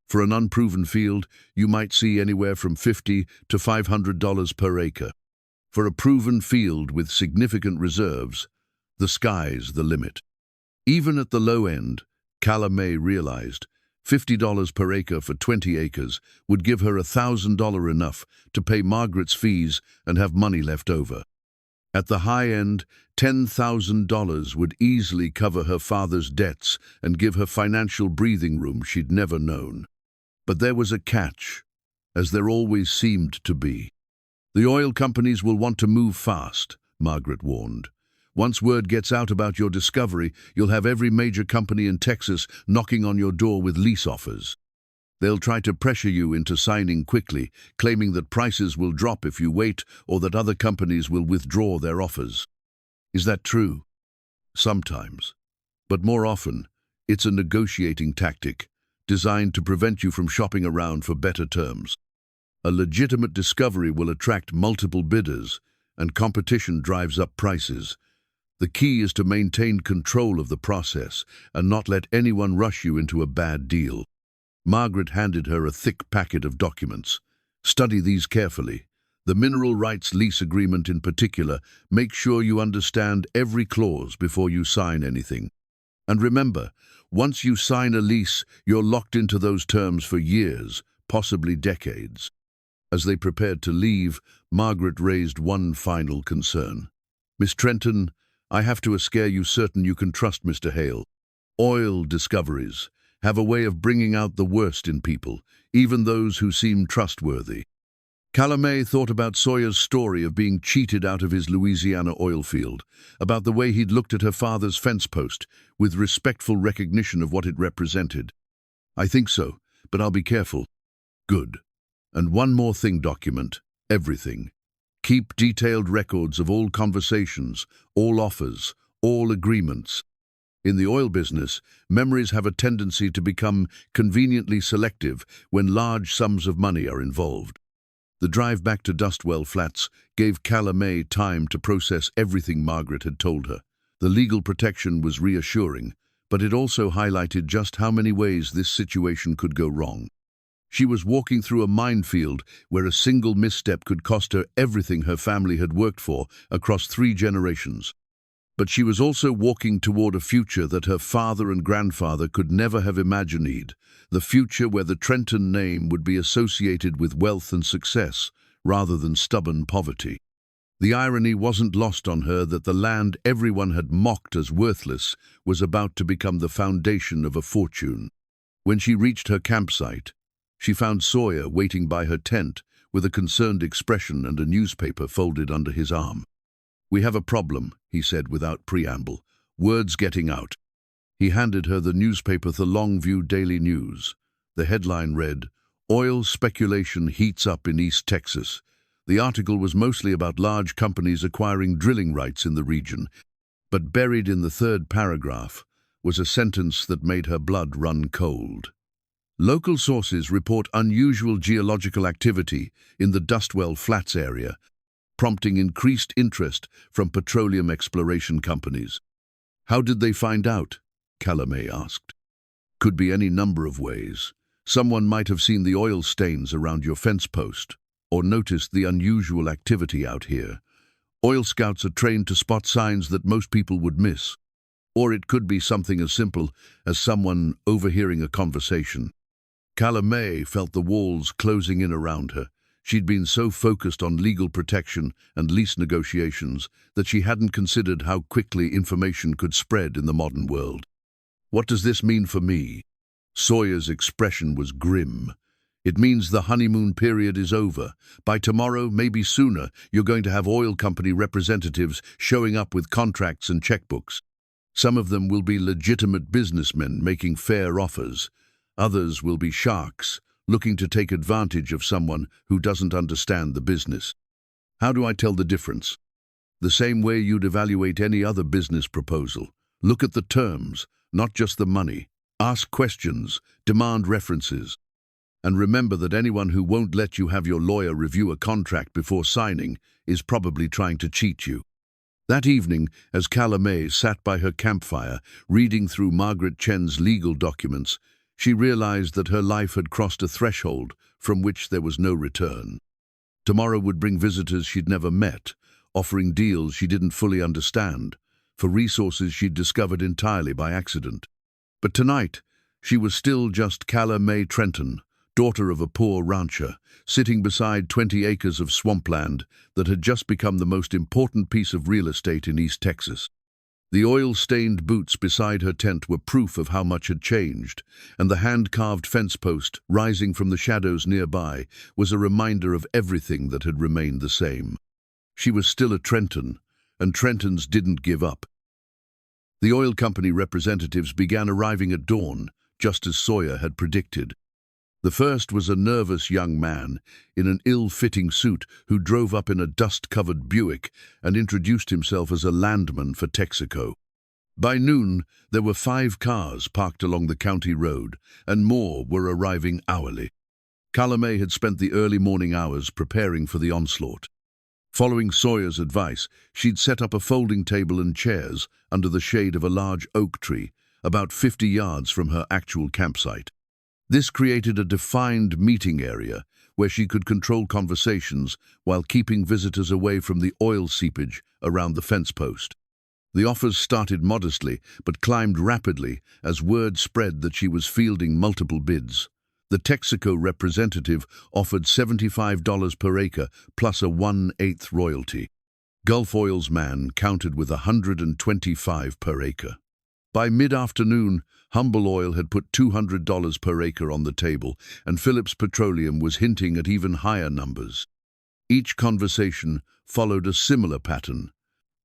For an unproven field, you might see anywhere from $50 to $500 per acre. For a proven field with significant reserves, the sky's the limit. Even at the low end, Calla Mae realized, $50 per acre for 20 acres would give her $1,000 enough to pay Margaret's fees and have money left over. At the high end, $10,000 would easily cover her father's debts and give her financial breathing room she'd never known. But there was a catch, as there always seemed to be. The oil companies will want to move fast, Margaret warned. Once word gets out about your discovery, you'll have every major company in Texas knocking on your door with lease offers. They'll try to pressure you into signing quickly, claiming that prices will drop if you wait or that other companies will withdraw their offers. Is that true? Sometimes. But more often, it's a negotiating tactic designed to prevent you from shopping around for better terms. A legitimate discovery will attract multiple bidders, and competition drives up prices. The key is to maintain control of the process and not let anyone rush you into a bad deal. Margaret handed her a thick packet of documents. Study these carefully. The mineral rights lease agreement in particular, make sure you understand every clause before you sign anything. And remember, once you sign a lease, you're locked into those terms for years, possibly decades. As they prepared to leave, Margaret raised one final concern. Miss Trenton, I have to scare you certain you can trust Mr. Hale. Oil discoveries have a way of bringing out the worst in people, even those who seem trustworthy. Calla Mae thought about Sawyer's story of being cheated out of his Louisiana oil field, about the way he'd looked at her father's fence post, with respectful recognition of what it represented. I think so, but I'll be careful. Good. And one more thing, document everything. Keep detailed records of all conversations, all offers, all agreements. In the oil business, memories have a tendency to become conveniently selective when large sums of money are involved. The drive back to Dustwell Flats gave Calla Mae time to process everything Margaret had told her. The legal protection was reassuring, but it also highlighted just how many ways this situation could go wrong. She was walking through a minefield where a single misstep could cost her everything her family had worked for across 3 generations. But she was also walking toward a future that her father and grandfather could never have imagined, the future where the Trenton name would be associated with wealth and success, rather than stubborn poverty. The irony wasn't lost on her that the land everyone had mocked as worthless was about to become the foundation of a fortune. When she reached her campsite, she found Sawyer waiting by her tent with a concerned expression and a newspaper folded under his arm. "We have a problem," he said without preamble. "Word's getting out." He handed her the newspaper, the Longview Daily News. The headline read, "Oil speculation heats up in East Texas." The article was mostly about large companies acquiring drilling rights in the region, but buried in the 3rd paragraph was a sentence that made her blood run cold. Local sources report unusual geological activity in the Dustwell Flats area, prompting increased interest from petroleum exploration companies. "How did they find out?" Calla Mae asked. "Could be any number of ways. Someone might have seen the oil stains around your fence post, or noticed the unusual activity out here. Oil scouts are trained to spot signs that most people would miss. Or it could be something as simple as someone overhearing a conversation." Calla Mae felt the walls closing in around her. She'd been so focused on legal protection and lease negotiations that she hadn't considered how quickly information could spread in the modern world. "What does this mean for me?" Sawyer's expression was grim. "It means the honeymoon period is over. By tomorrow, maybe sooner, you're going to have oil company representatives showing up with contracts and checkbooks. Some of them will be legitimate businessmen making fair offers. Others will be sharks, looking to take advantage of someone who doesn't understand the business. How do I tell the difference? The same way you'd evaluate any other business proposal. Look at the terms, not just the money. Ask questions, demand references. And remember that anyone who won't let you have your lawyer review a contract before signing is probably trying to cheat you." That evening, as Calla Mae sat by her campfire, reading through Margaret Chen's legal documents, she realized that her life had crossed a threshold from which there was no return. Tomorrow would bring visitors she'd never met, offering deals she didn't fully understand, for resources she'd discovered entirely by accident. But tonight, she was still just Calla Mae Trenton, daughter of a poor rancher, sitting beside 20 acres of swampland that had just become the most important piece of real estate in East Texas. The oil-stained boots beside her tent were proof of how much had changed, and the hand-carved fence post, rising from the shadows nearby, was a reminder of everything that had remained the same. She was still a Trenton, and Trentons didn't give up. The oil company representatives began arriving at dawn, just as Sawyer had predicted. The first was a nervous young man in an ill-fitting suit who drove up in a dust-covered Buick and introduced himself as a landman for Texaco. By noon, there were 5 cars parked along the county road, and more were arriving hourly. Calla Mae had spent the early morning hours preparing for the onslaught. Following Sawyer's advice, she'd set up a folding table and chairs under the shade of a large oak tree, about 50 yards from her actual campsite. This created a defined meeting area where she could control conversations while keeping visitors away from the oil seepage around the fence post. The offers started modestly, but climbed rapidly as word spread that she was fielding multiple bids. The Texaco representative offered $75 per acre plus a 1/8 royalty. Gulf Oil's man countered with $125 per acre. By mid-afternoon, Humble Oil had put $200 per acre on the table, and Phillips Petroleum was hinting at even higher numbers. Each conversation followed a similar pattern.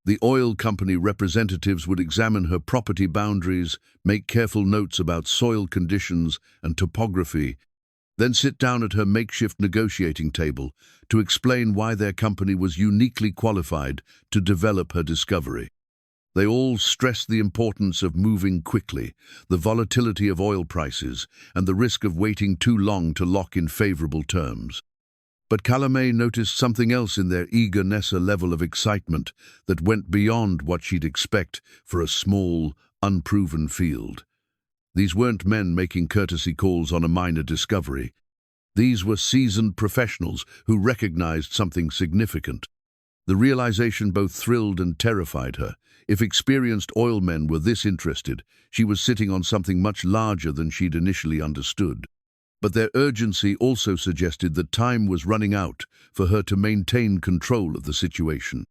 The oil company representatives would examine her property boundaries, make careful notes about soil conditions and topography, then sit down at her makeshift negotiating table to explain why their company was uniquely qualified to develop her discovery. They all stressed the importance of moving quickly, the volatility of oil prices, and the risk of waiting too long to lock in favorable terms. But Calla Mae noticed something else in their eagerness, a level of excitement that went beyond what she'd expect for a small, unproven field. These weren't men making courtesy calls on a minor discovery. These were seasoned professionals who recognized something significant. The realization both thrilled and terrified her. If experienced oil men were this interested, she was sitting on something much larger than she'd initially understood. But their urgency also suggested that time was running out for her to maintain control of the situation.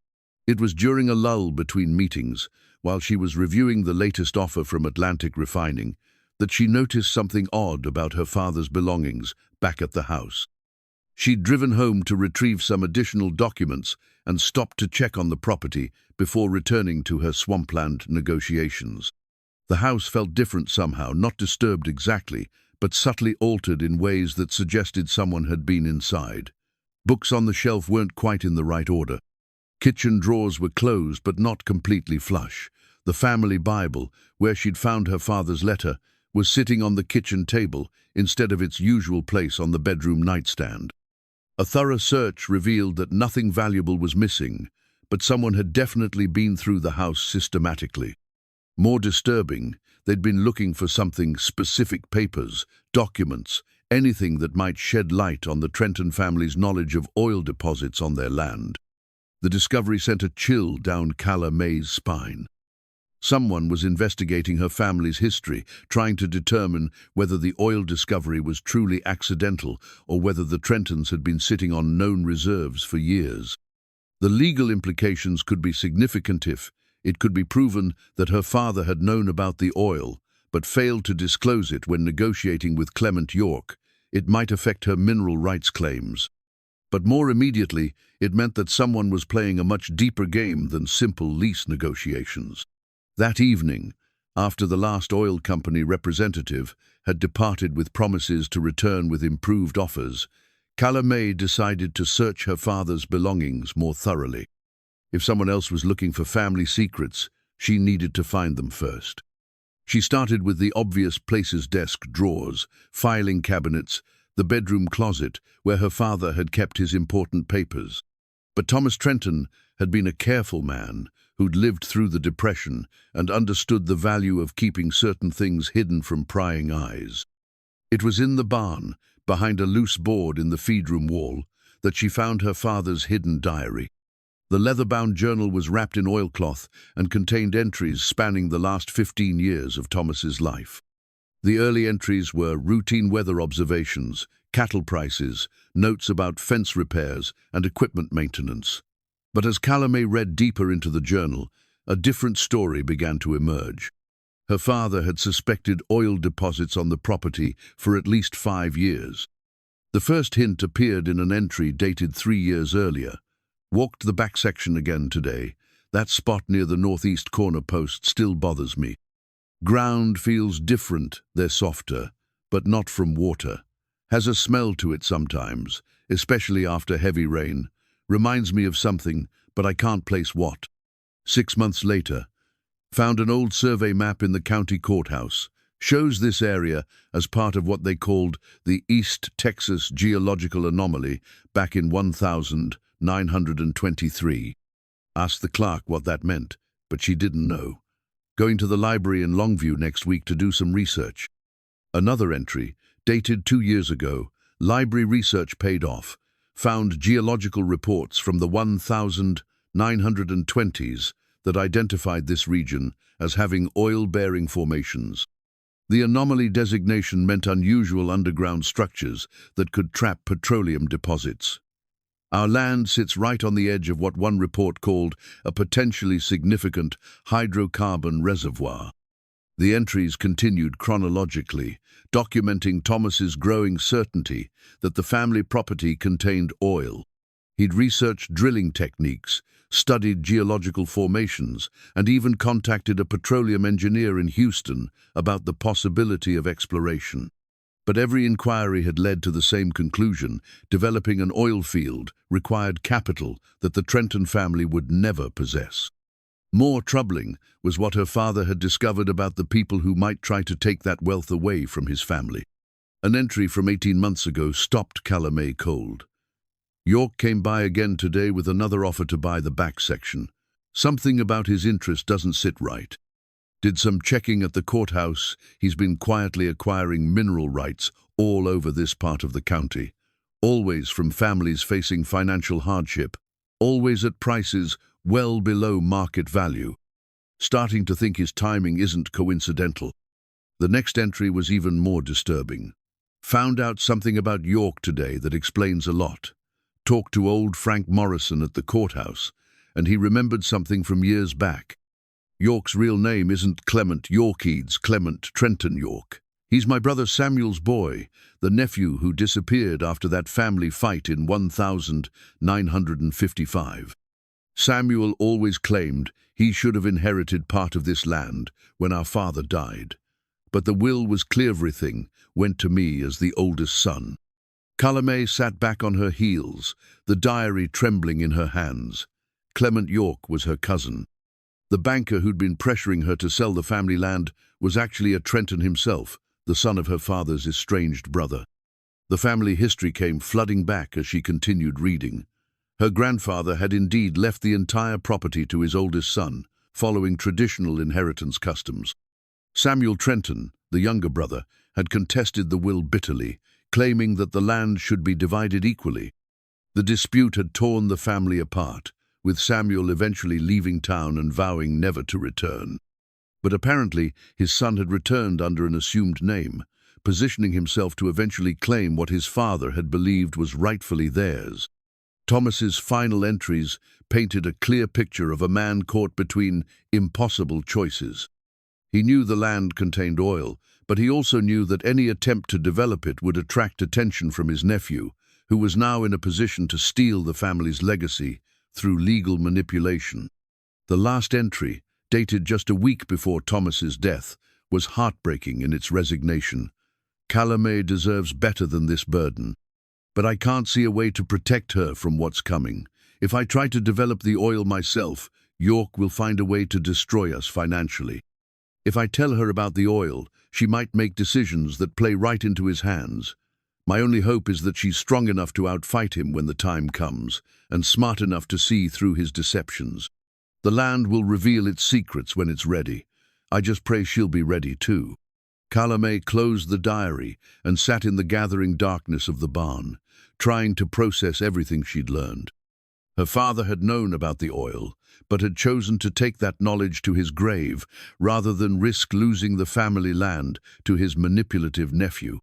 It was during a lull between meetings, while she was reviewing the latest offer from Atlantic Refining, that she noticed something odd about her father's belongings back at the house. She'd driven home to retrieve some additional documents and stopped to check on the property before returning to her Swampland negotiations. The house felt different somehow, not disturbed exactly, but subtly altered in ways that suggested someone had been inside. Books on the shelf weren't quite in the right order. Kitchen drawers were closed but not completely flush. The family Bible, where she'd found her father's letter, was sitting on the kitchen table instead of its usual place on the bedroom nightstand. A thorough search revealed that nothing valuable was missing, but someone had definitely been through the house systematically. More disturbing, they'd been looking for something specific: papers, documents, anything that might shed light on the Trenton family's knowledge of oil deposits on their land. The discovery sent a chill down Calla Mae's spine. Someone was investigating her family's history, trying to determine whether the oil discovery was truly accidental or whether the Trentons had been sitting on known reserves for years. The legal implications could be significant if it could be proven that her father had known about the oil, but failed to disclose it when negotiating with Clement York. It might affect her mineral rights claims. But more immediately, it meant that someone was playing a much deeper game than simple lease negotiations. That evening, after the last oil company representative had departed with promises to return with improved offers, Calla Mae decided to search her father's belongings more thoroughly. If someone else was looking for family secrets, she needed to find them first. She started with the obvious places: desk drawers, filing cabinets, the bedroom closet where her father had kept his important papers. But Thomas Trenton had been a careful man who'd lived through the Depression and understood the value of keeping certain things hidden from prying eyes. It was in the barn, behind a loose board in the feedroom wall, that she found her father's hidden diary. The leather-bound journal was wrapped in oilcloth and contained entries spanning the last 15 years of Thomas's life. The early entries were routine weather observations, cattle prices, notes about fence repairs and equipment maintenance. But as Calla Mae read deeper into the journal, a different story began to emerge. Her father had suspected oil deposits on the property for at least 5 years. The first hint appeared in an entry dated 3 years earlier. Walked the back section again today. That spot near the northeast corner post still bothers me. Ground feels different, they're softer, but not from water. Has a smell to it sometimes, especially after heavy rain. Reminds me of something, but I can't place what. 6 months later, found an old survey map in the county courthouse. Shows this area as part of what they called the East Texas Geological Anomaly back in 1923. Asked the clerk what that meant, but she didn't know. Going to the library in Longview next week to do some research. Another entry, dated 2 years ago, Library research paid off, found geological reports from the 1920s that identified this region as having oil-bearing formations. The anomaly designation meant unusual underground structures that could trap petroleum deposits. Our land sits right on the edge of what one report called a potentially significant hydrocarbon reservoir. The entries continued chronologically, documenting Thomas's growing certainty that the family property contained oil. He'd researched drilling techniques, studied geological formations, and even contacted a petroleum engineer in Houston about the possibility of exploration. But every inquiry had led to the same conclusion: developing an oil field required capital that the Trenton family would never possess. More troubling was what her father had discovered about the people who might try to take that wealth away from his family. An entry from 18 months ago stopped Calla Mae cold. York came by again today with another offer to buy the back section. Something about his interest doesn't sit right. Did some checking at the courthouse. He's been quietly acquiring mineral rights all over this part of the county, always from families facing financial hardship, always at prices well below market value. Starting to think his timing isn't coincidental. The next entry was even more disturbing. Found out something about York today that explains a lot. Talked to old Frank Morrison at the courthouse, and he remembered something from years back. York's real name isn't Clement Yorkides Clement Trenton York. He's my brother Samuel's boy, the nephew who disappeared after that family fight in 1955. Samuel always claimed he should have inherited part of this land when our father died. But the will was clear. Everything went to me as the oldest son. Calla Mae sat back on her heels, the diary trembling in her hands. Clement York was her cousin. The banker who'd been pressuring her to sell the family land was actually a Trenton himself, the son of her father's estranged brother. The family history came flooding back as she continued reading. Her grandfather had indeed left the entire property to his oldest son, following traditional inheritance customs. Samuel Trenton, the younger brother, had contested the will bitterly, claiming that the land should be divided equally. The dispute had torn the family apart, with Samuel eventually leaving town and vowing never to return. But apparently his son had returned under an assumed name, positioning himself to eventually claim what his father had believed was rightfully theirs. Thomas's final entries painted a clear picture of a man caught between impossible choices. He knew the land contained oil, but he also knew that any attempt to develop it would attract attention from his nephew, who was now in a position to steal the family's legacy through legal manipulation. The last entry, dated just a week before Thomas's death, was heartbreaking in its resignation. Calla Mae deserves better than this burden. But I can't see a way to protect her from what's coming. If I try to develop the oil myself, York will find a way to destroy us financially. If I tell her about the oil, she might make decisions that play right into his hands. My only hope is that she's strong enough to outfight him when the time comes, and smart enough to see through his deceptions. The land will reveal its secrets when it's ready. I just pray she'll be ready too. Calla Mae closed the diary and sat in the gathering darkness of the barn, trying to process everything she'd learned. Her father had known about the oil, but had chosen to take that knowledge to his grave rather than risk losing the family land to his manipulative nephew.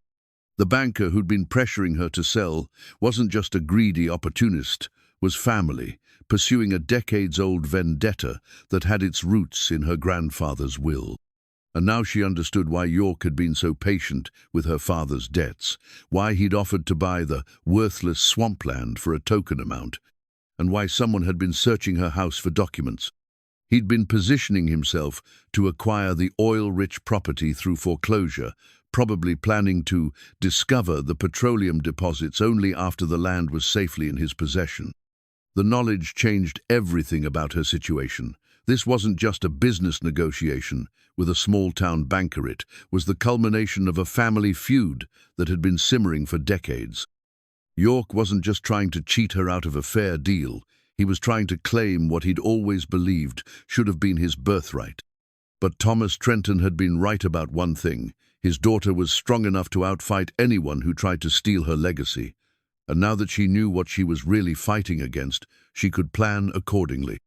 The banker who'd been pressuring her to sell wasn't just a greedy opportunist, was family, pursuing a decades-old vendetta that had its roots in her grandfather's will. And now she understood why York had been so patient with her father's debts, why he'd offered to buy the worthless Swampland for a token amount, and why someone had been searching her house for documents. He'd been positioning himself to acquire the oil-rich property through foreclosure, probably planning to discover the petroleum deposits only after the land was safely in his possession. The knowledge changed everything about her situation. This wasn't just a business negotiation with a small-town banker. It was the culmination of a family feud that had been simmering for decades. York wasn't just trying to cheat her out of a fair deal. He was trying to claim what he'd always believed should have been his birthright. But Thomas Trenton had been right about one thing. His daughter was strong enough to outfight anyone who tried to steal her legacy, and now that she knew what she was really fighting against, she could plan accordingly.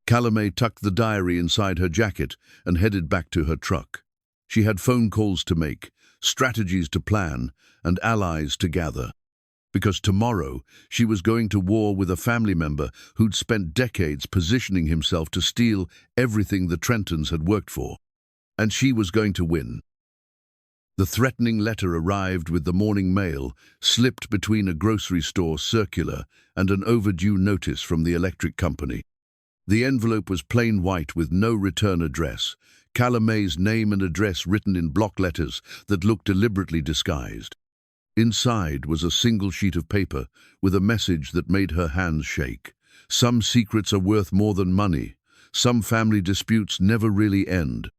Calla Mae tucked the diary inside her jacket and headed back to her truck. She had phone calls to make, strategies to plan, and allies to gather. Because tomorrow she was going to war with a family member who'd spent decades positioning himself to steal everything the Trentons had worked for. And she was going to win. The threatening letter arrived with the morning mail, slipped between a grocery store circular and an overdue notice from the electric company. The envelope was plain white with no return address, Calla Mae's name and address written in block letters that looked deliberately disguised. Inside was a single sheet of paper with a message that made her hands shake. Some secrets are worth more than money. Some family disputes never really end.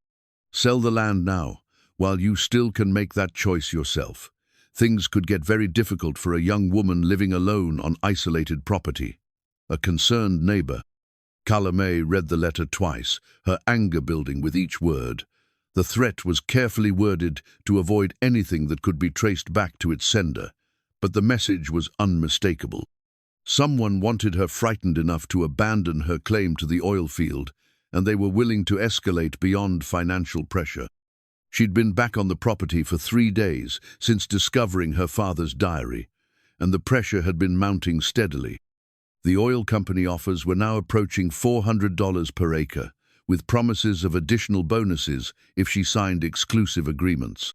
Sell the land now, while you still can make that choice yourself. Things could get very difficult for a young woman living alone on isolated property. A concerned neighbor. Calla Mae read the letter twice, her anger building with each word. The threat was carefully worded to avoid anything that could be traced back to its sender, but the message was unmistakable. Someone wanted her frightened enough to abandon her claim to the oil field, and they were willing to escalate beyond financial pressure. She'd been back on the property for 3 days since discovering her father's diary, and the pressure had been mounting steadily. The oil company offers were now approaching $400 per acre, with promises of additional bonuses if she signed exclusive agreements.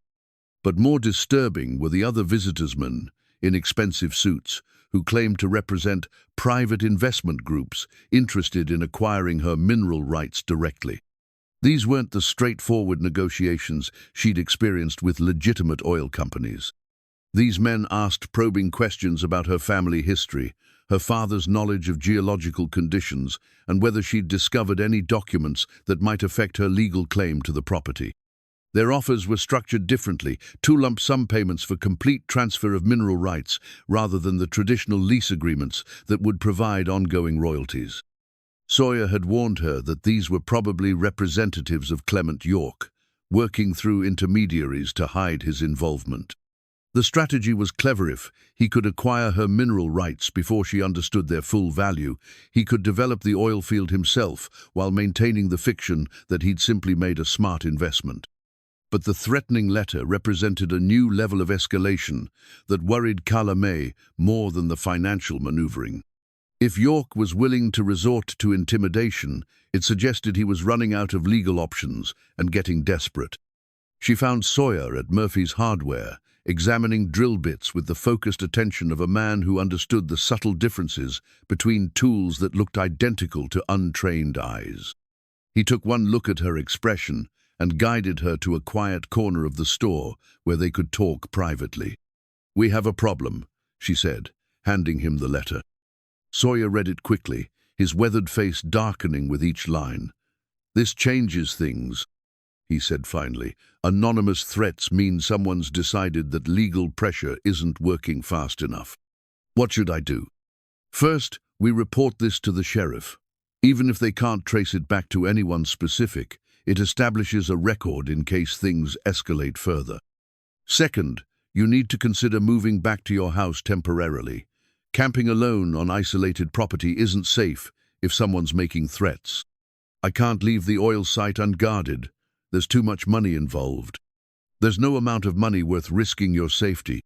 But more disturbing were the other visitorsmen in expensive suits who claimed to represent private investment groups interested in acquiring her mineral rights directly. These weren't the straightforward negotiations she'd experienced with legitimate oil companies. These men asked probing questions about her family history, her father's knowledge of geological conditions, and whether she'd discovered any documents that might affect her legal claim to the property. Their offers were structured differently, 2 lump sum payments for complete transfer of mineral rights rather than the traditional lease agreements that would provide ongoing royalties. Sawyer had warned her that these were probably representatives of Clement York, working through intermediaries to hide his involvement. The strategy was clever. If he could acquire her mineral rights before she understood their full value, he could develop the oil field himself while maintaining the fiction that he'd simply made a smart investment. But the threatening letter represented a new level of escalation that worried Calla Mae more than the financial maneuvering. If York was willing to resort to intimidation, it suggested he was running out of legal options and getting desperate. She found Sawyer at Murphy's Hardware, examining drill bits with the focused attention of a man who understood the subtle differences between tools that looked identical to untrained eyes. He took one look at her expression and guided her to a quiet corner of the store where they could talk privately. "We have a problem," she said, handing him the letter. Sawyer read it quickly, his weathered face darkening with each line. "This changes things," he said finally. "Anonymous threats mean someone's decided that legal pressure isn't working fast enough. What should I do?" "First, we report this to the sheriff. Even if they can't trace it back to anyone specific, it establishes a record in case things escalate further. Second, you need to consider moving back to your house temporarily. Camping alone on isolated property isn't safe if someone's making threats. I can't leave the oil site unguarded. There's too much money involved. There's no amount of money worth risking your safety."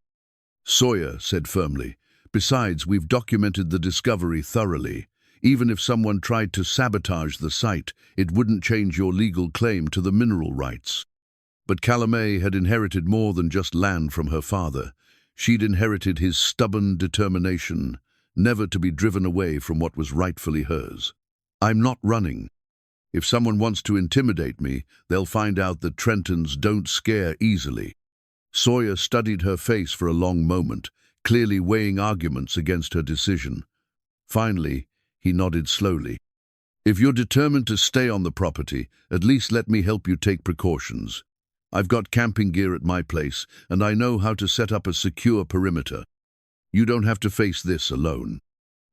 Sawyer said firmly, "Besides, we've documented the discovery thoroughly. Even if someone tried to sabotage the site, it wouldn't change your legal claim to the mineral rights." But Calla Mae had inherited more than just land from her father. She'd inherited his stubborn determination, never to be driven away from what was rightfully hers. "I'm not running. If someone wants to intimidate me, they'll find out that Trentons don't scare easily." Sawyer studied her face for a long moment, clearly weighing arguments against her decision. Finally, he nodded slowly. "If you're determined to stay on the property, at least let me help you take precautions. I've got camping gear at my place, and I know how to set up a secure perimeter. You don't have to face this alone."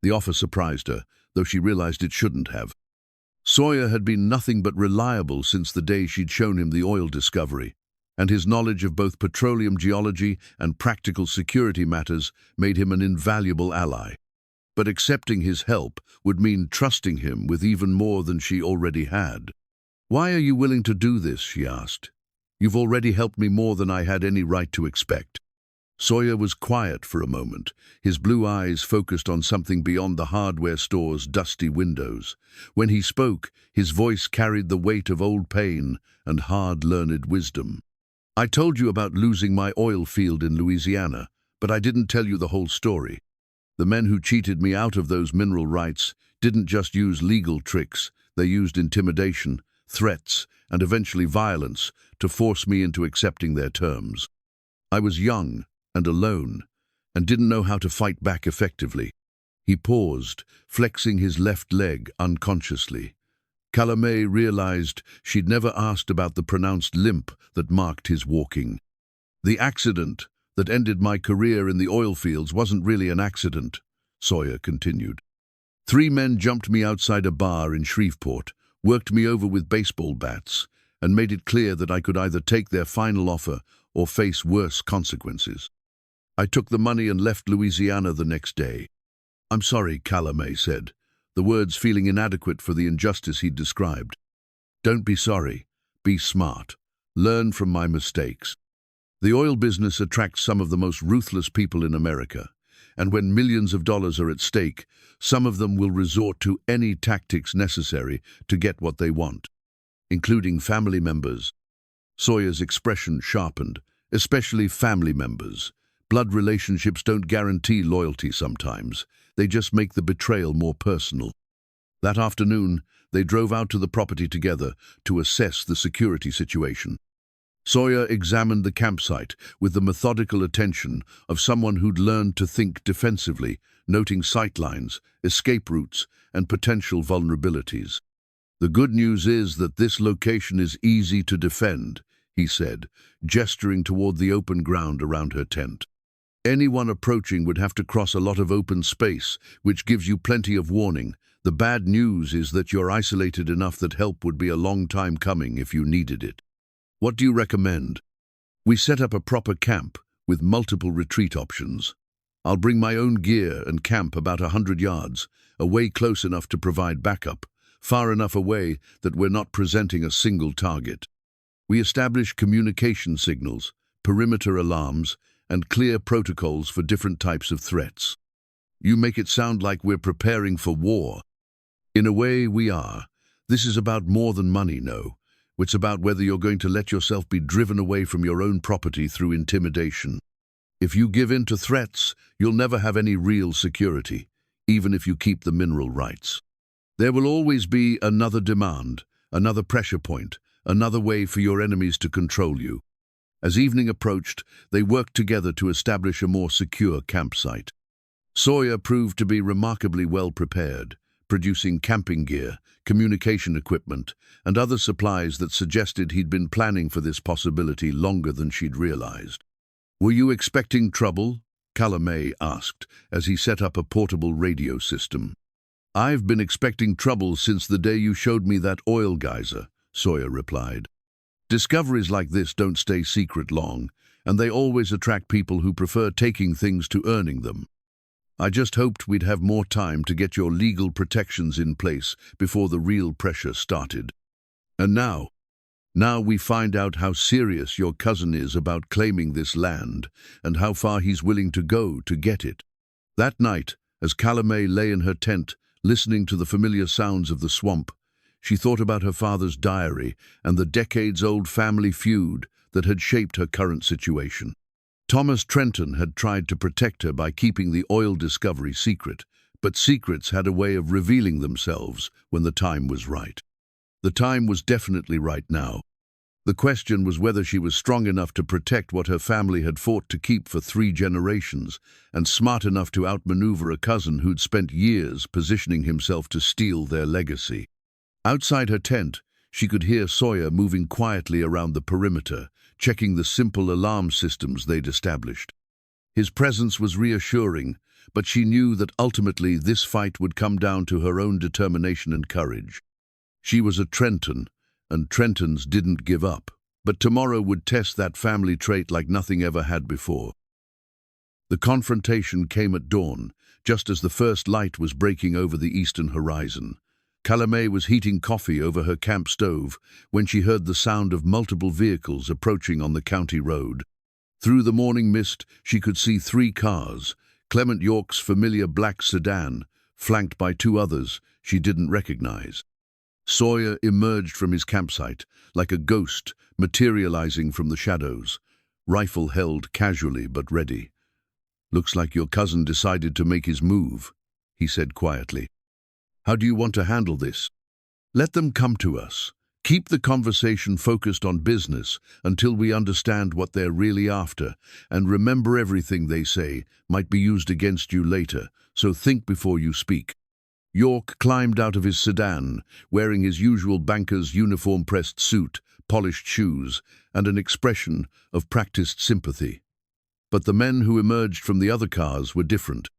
The offer surprised her, though she realized it shouldn't have. Sawyer had been nothing but reliable since the day she'd shown him the oil discovery. and his knowledge of both petroleum geology and practical security matters made him an invaluable ally. But accepting his help would mean trusting him with even more than she already had. "Why are you willing to do this?" she asked. "You've already helped me more than I had any right to expect." Sawyer was quiet for a moment, his blue eyes focused on something beyond the hardware store's dusty windows. When he spoke, his voice carried the weight of old pain and hard-learned wisdom. "I told you about losing my oil field in Louisiana, but I didn't tell you the whole story. The men who cheated me out of those mineral rights didn't just use legal tricks, they used intimidation, threats, and eventually violence to force me into accepting their terms. I was young and alone, and didn't know how to fight back effectively." He paused, flexing his left leg unconsciously. Calla Mae realized she'd never asked about the pronounced limp that marked his walking. "The accident that ended my career in the oil fields wasn't really an accident," Sawyer continued. "3 men jumped me outside a bar in Shreveport, worked me over with baseball bats, and made it clear that I could either take their final offer or face worse consequences. I took the money and left Louisiana the next day." "I'm sorry," Calla Mae said, the words feeling inadequate for the injustice he'd described. "Don't be sorry. Be smart. Learn from my mistakes. The oil business attracts some of the most ruthless people in America, and when millions of dollars are at stake, some of them will resort to any tactics necessary to get what they want, including family members." Sawyer's expression sharpened. "Especially family members. Blood relationships don't guarantee loyalty sometimes. They just make the betrayal more personal." That afternoon, they drove out to the property together to assess the security situation. Sawyer examined the campsite with the methodical attention of someone who'd learned to think defensively, noting sightlines, escape routes, and potential vulnerabilities. "The good news is that this location is easy to defend," he said, gesturing toward the open ground around her tent. "Anyone approaching would have to cross a lot of open space, which gives you plenty of warning. The bad news is that you're isolated enough that help would be a long time coming if you needed it. What do you recommend?" "We set up a proper camp with multiple retreat options. I'll bring my own gear and camp about 100 yards, away close enough to provide backup, far enough away that we're not presenting a single target. We establish communication signals, perimeter alarms, and clear protocols for different types of threats." "You make it sound like we're preparing for war." "In a way, we are. This is about more than money, no. It's about whether you're going to let yourself be driven away from your own property through intimidation. If you give in to threats, you'll never have any real security, even if you keep the mineral rights. There will always be another demand, another pressure point, another way for your enemies to control you." As evening approached, they worked together to establish a more secure campsite. Sawyer proved to be remarkably well prepared, producing camping gear, communication equipment, and other supplies that suggested he'd been planning for this possibility longer than she'd realized. "Were you expecting trouble?" Calla Mae asked, as he set up a portable radio system. "I've been expecting trouble since the day you showed me that oil geyser," Sawyer replied. "Discoveries like this don't stay secret long, and they always attract people who prefer taking things to earning them. I just hoped we'd have more time to get your legal protections in place before the real pressure started. And now we find out how serious your cousin is about claiming this land and how far he's willing to go to get it." That night, as Calla Mae lay in her tent, listening to the familiar sounds of the swamp, she thought about her father's diary and the decades-old family feud that had shaped her current situation. Thomas Trenton had tried to protect her by keeping the oil discovery secret, but secrets had a way of revealing themselves when the time was right. The time was definitely right now. The question was whether she was strong enough to protect what her family had fought to keep for 3 generations, and smart enough to outmaneuver a cousin who'd spent years positioning himself to steal their legacy. Outside her tent, she could hear Sawyer moving quietly around the perimeter, checking the simple alarm systems they'd established. His presence was reassuring, but she knew that ultimately this fight would come down to her own determination and courage. She was a Trenton, and Trentons didn't give up, But tomorrow would test that family trait like nothing ever had before. The confrontation came at dawn, just as the first light was breaking over the eastern horizon. Calla Mae was heating coffee over her camp stove when she heard the sound of multiple vehicles approaching on the county road. Through the morning mist, she could see 3 cars, Clement York's familiar black sedan, flanked by 2 others she didn't recognize. Sawyer emerged from his campsite, like a ghost materializing from the shadows, rifle held casually but ready. "Looks like your cousin decided to make his move," he said quietly. "How do you want to handle this?" "Let them come to us. Keep the conversation focused on business until we understand what they're really after, and remember everything they say might be used against you later, so think before you speak." York climbed out of his sedan, wearing his usual banker's uniform-pressed suit, polished shoes, and an expression of practiced sympathy. But the men who emerged from the other cars were different.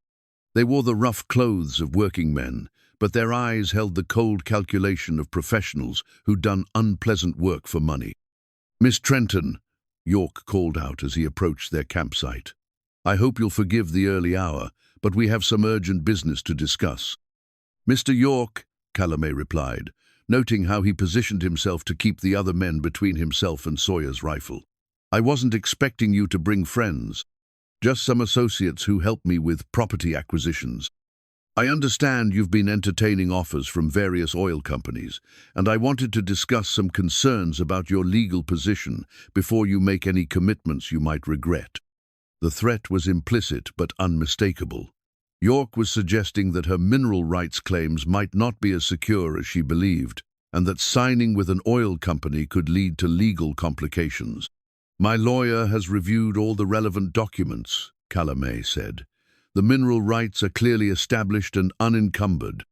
They wore the rough clothes of working men, but their eyes held the cold calculation of professionals who'd done unpleasant work for money. "Miss Trenton," York called out as he approached their campsite. "I hope you'll forgive the early hour, but we have some urgent business to discuss." "Mr. York," Calla Mae replied, noting how he positioned himself to keep the other men between himself and Sawyer's rifle. "I wasn't expecting you to bring friends, just some associates who help me with property acquisitions. I understand you've been entertaining offers from various oil companies, and I wanted to discuss some concerns about your legal position before you make any commitments you might regret." The threat was implicit but unmistakable. York was suggesting that her mineral rights claims might not be as secure as she believed, and that signing with an oil company could lead to legal complications. "My lawyer has reviewed all the relevant documents," Calla Mae said. "The mineral rights are clearly established and unencumbered."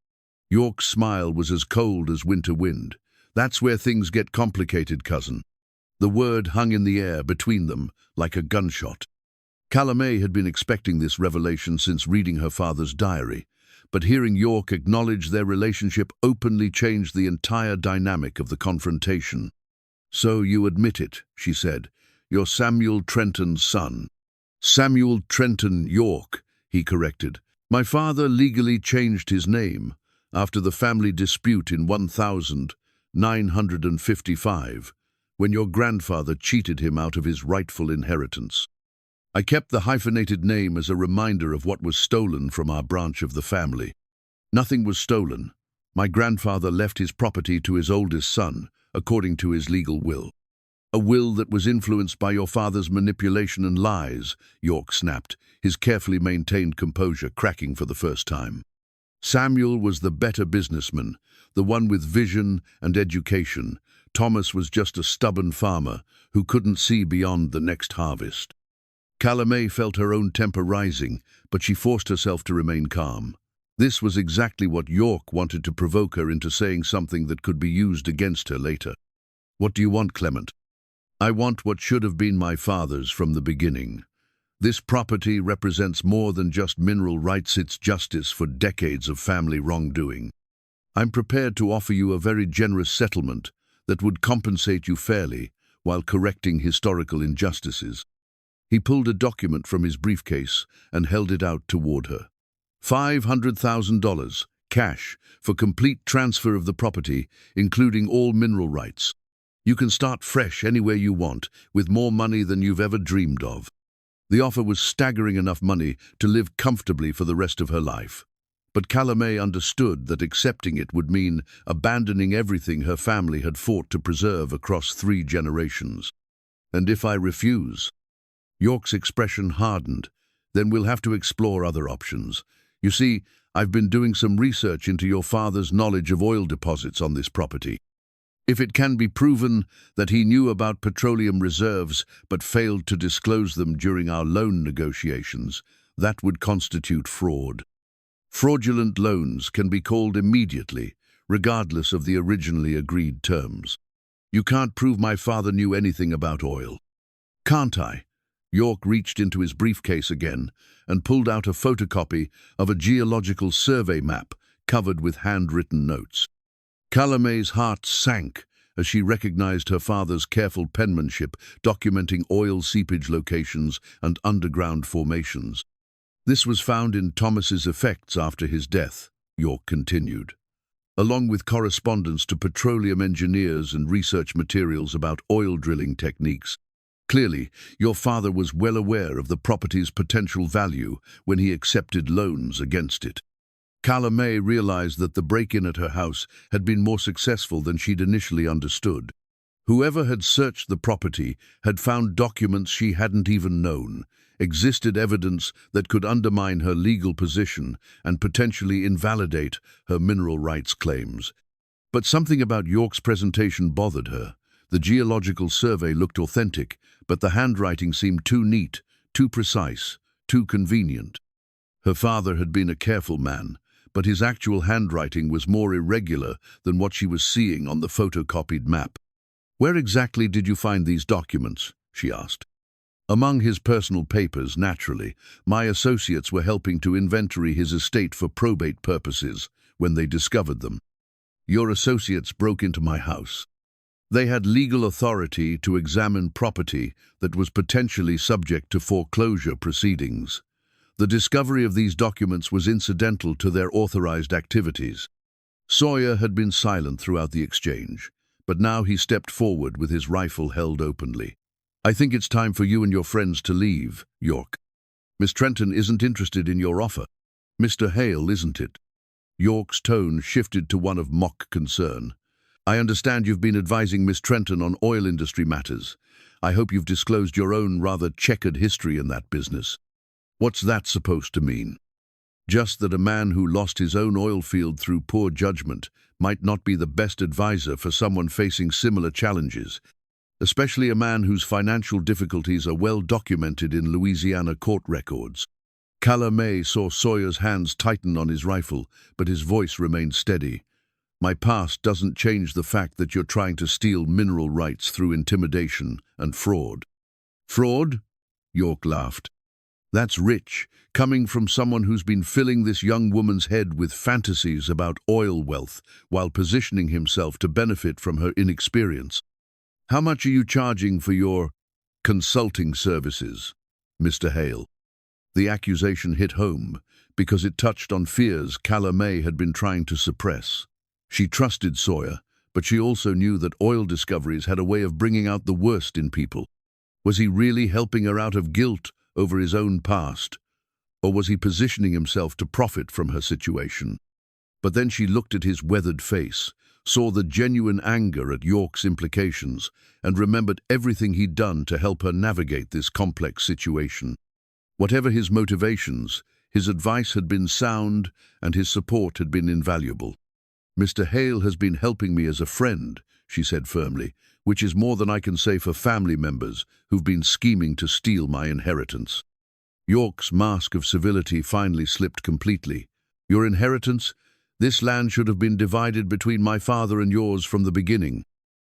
York's smile was as cold as winter wind. "That's where things get complicated, cousin." The word hung in the air between them like a gunshot. Calla Mae had been expecting this revelation since reading her father's diary, but hearing York acknowledge their relationship openly changed the entire dynamic of the confrontation. "So you admit it," she said. "You're Samuel Trenton's son." "Samuel Trenton York," he corrected. "My father legally changed his name after the family dispute in 1955, when your grandfather cheated him out of his rightful inheritance. I kept the hyphenated name as a reminder of what was stolen from our branch of the family. Nothing was stolen. My grandfather left his property to his oldest son, according to his legal will." "A will that was influenced by your father's manipulation and lies," York snapped, his carefully maintained composure cracking for the first time. "Samuel was the better businessman, the one with vision and education. Thomas was just a stubborn farmer who couldn't see beyond the next harvest." Calla Mae felt her own temper rising, but she forced herself to remain calm. This was exactly what York wanted to provoke her into saying something that could be used against her later. "What do you want, Clement?" "I want what should have been my father's from the beginning. This property represents more than just mineral rights, it's justice for decades of family wrongdoing. I'm prepared to offer you a very generous settlement that would compensate you fairly while correcting historical injustices." He pulled a document from his briefcase and held it out toward her. $500,000, cash, for complete transfer of the property, including all mineral rights. You can start fresh anywhere you want, with more money than you've ever dreamed of. The offer was staggering enough money to live comfortably for the rest of her life. But Calla Mae understood that accepting it would mean abandoning everything her family had fought to preserve across 3 generations. "And if I refuse?" York's expression hardened. "Then we'll have to explore other options. You see, I've been doing some research into your father's knowledge of oil deposits on this property. If it can be proven that he knew about petroleum reserves but failed to disclose them during our loan negotiations, that would constitute fraud. Fraudulent loans can be called immediately, regardless of the originally agreed terms. You can't prove my father knew anything about oil." "Can't I?" York reached into his briefcase again and pulled out a photocopy of a geological survey map covered with handwritten notes. Calla Mae's heart sank as she recognized her father's careful penmanship documenting oil seepage locations and underground formations. This was found in Thomas's effects after his death, York continued, along with correspondence to petroleum engineers and research materials about oil drilling techniques. Clearly, your father was well aware of the property's potential value when he accepted loans against it. Calla Mae realized that the break-in at her house had been more successful than she'd initially understood. Whoever had searched the property had found documents she hadn't even known, existed evidence that could undermine her legal position and potentially invalidate her mineral rights claims. But something about York's presentation bothered her. The geological survey looked authentic, but the handwriting seemed too neat, too precise, too convenient. Her father had been a careful man, but his actual handwriting was more irregular than what she was seeing on the photocopied map. "Where exactly did you find these documents?" she asked. "Among his personal papers, naturally. My associates were helping to inventory his estate for probate purposes when they discovered them. Your associates broke into my house. They had legal authority to examine property that was potentially subject to foreclosure proceedings. The discovery of these documents was incidental to their authorized activities." Sawyer had been silent throughout the exchange, but now he stepped forward with his rifle held openly. "I think it's time for you and your friends to leave, York. Miss Trenton isn't interested in your offer. Mr. Hale, isn't it?" York's tone shifted to one of mock concern. "I understand you've been advising Miss Trenton on oil industry matters. I hope you've disclosed your own rather checkered history in that business." "What's that supposed to mean?" "Just that a man who lost his own oil field through poor judgment might not be the best advisor for someone facing similar challenges, especially a man whose financial difficulties are well documented in Louisiana court records." Calla Mae saw Sawyer's hands tighten on his rifle, but his voice remained steady. "My past doesn't change the fact that you're trying to steal mineral rights through intimidation and fraud." "Fraud?" York laughed. "That's rich, coming from someone who's been filling this young woman's head with fantasies about oil wealth while positioning himself to benefit from her inexperience. How much are you charging for your consulting services, Mr. Hale?" The accusation hit home because it touched on fears Calla Mae had been trying to suppress. She trusted Sawyer, but she also knew that oil discoveries had a way of bringing out the worst in people. Was he really helping her out of guilt over his own past, or was he positioning himself to profit from her situation? But then she looked at his weathered face, saw the genuine anger at York's implications, and remembered everything he'd done to help her navigate this complex situation. Whatever his motivations, his advice had been sound and his support had been invaluable. "Mr. Hale has been helping me as a friend," she said firmly, "which is more than I can say for family members who've been scheming to steal my inheritance." York's mask of civility finally slipped completely. "Your inheritance? This land should have been divided between my father and yours from the beginning.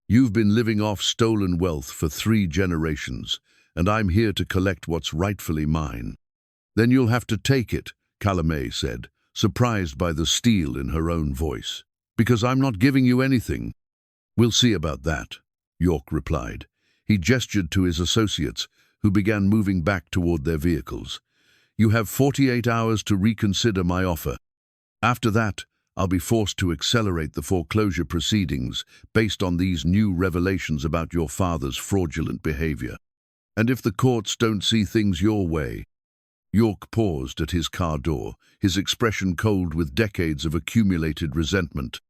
You've been living off stolen wealth for 3 generations, and I'm here to collect what's rightfully mine." "Then you'll have to take it," Calla Mae said, surprised by the steel in her own voice. "Because I'm not giving you anything." "We'll see about that," York replied. He gestured to his associates, who began moving back toward their vehicles. "You have 48 hours to reconsider my offer. After that, I'll be forced to accelerate the foreclosure proceedings based on these new revelations about your father's fraudulent behavior. And if the courts don't see things your way—" York paused at his car door, his expression cold with decades of accumulated resentment.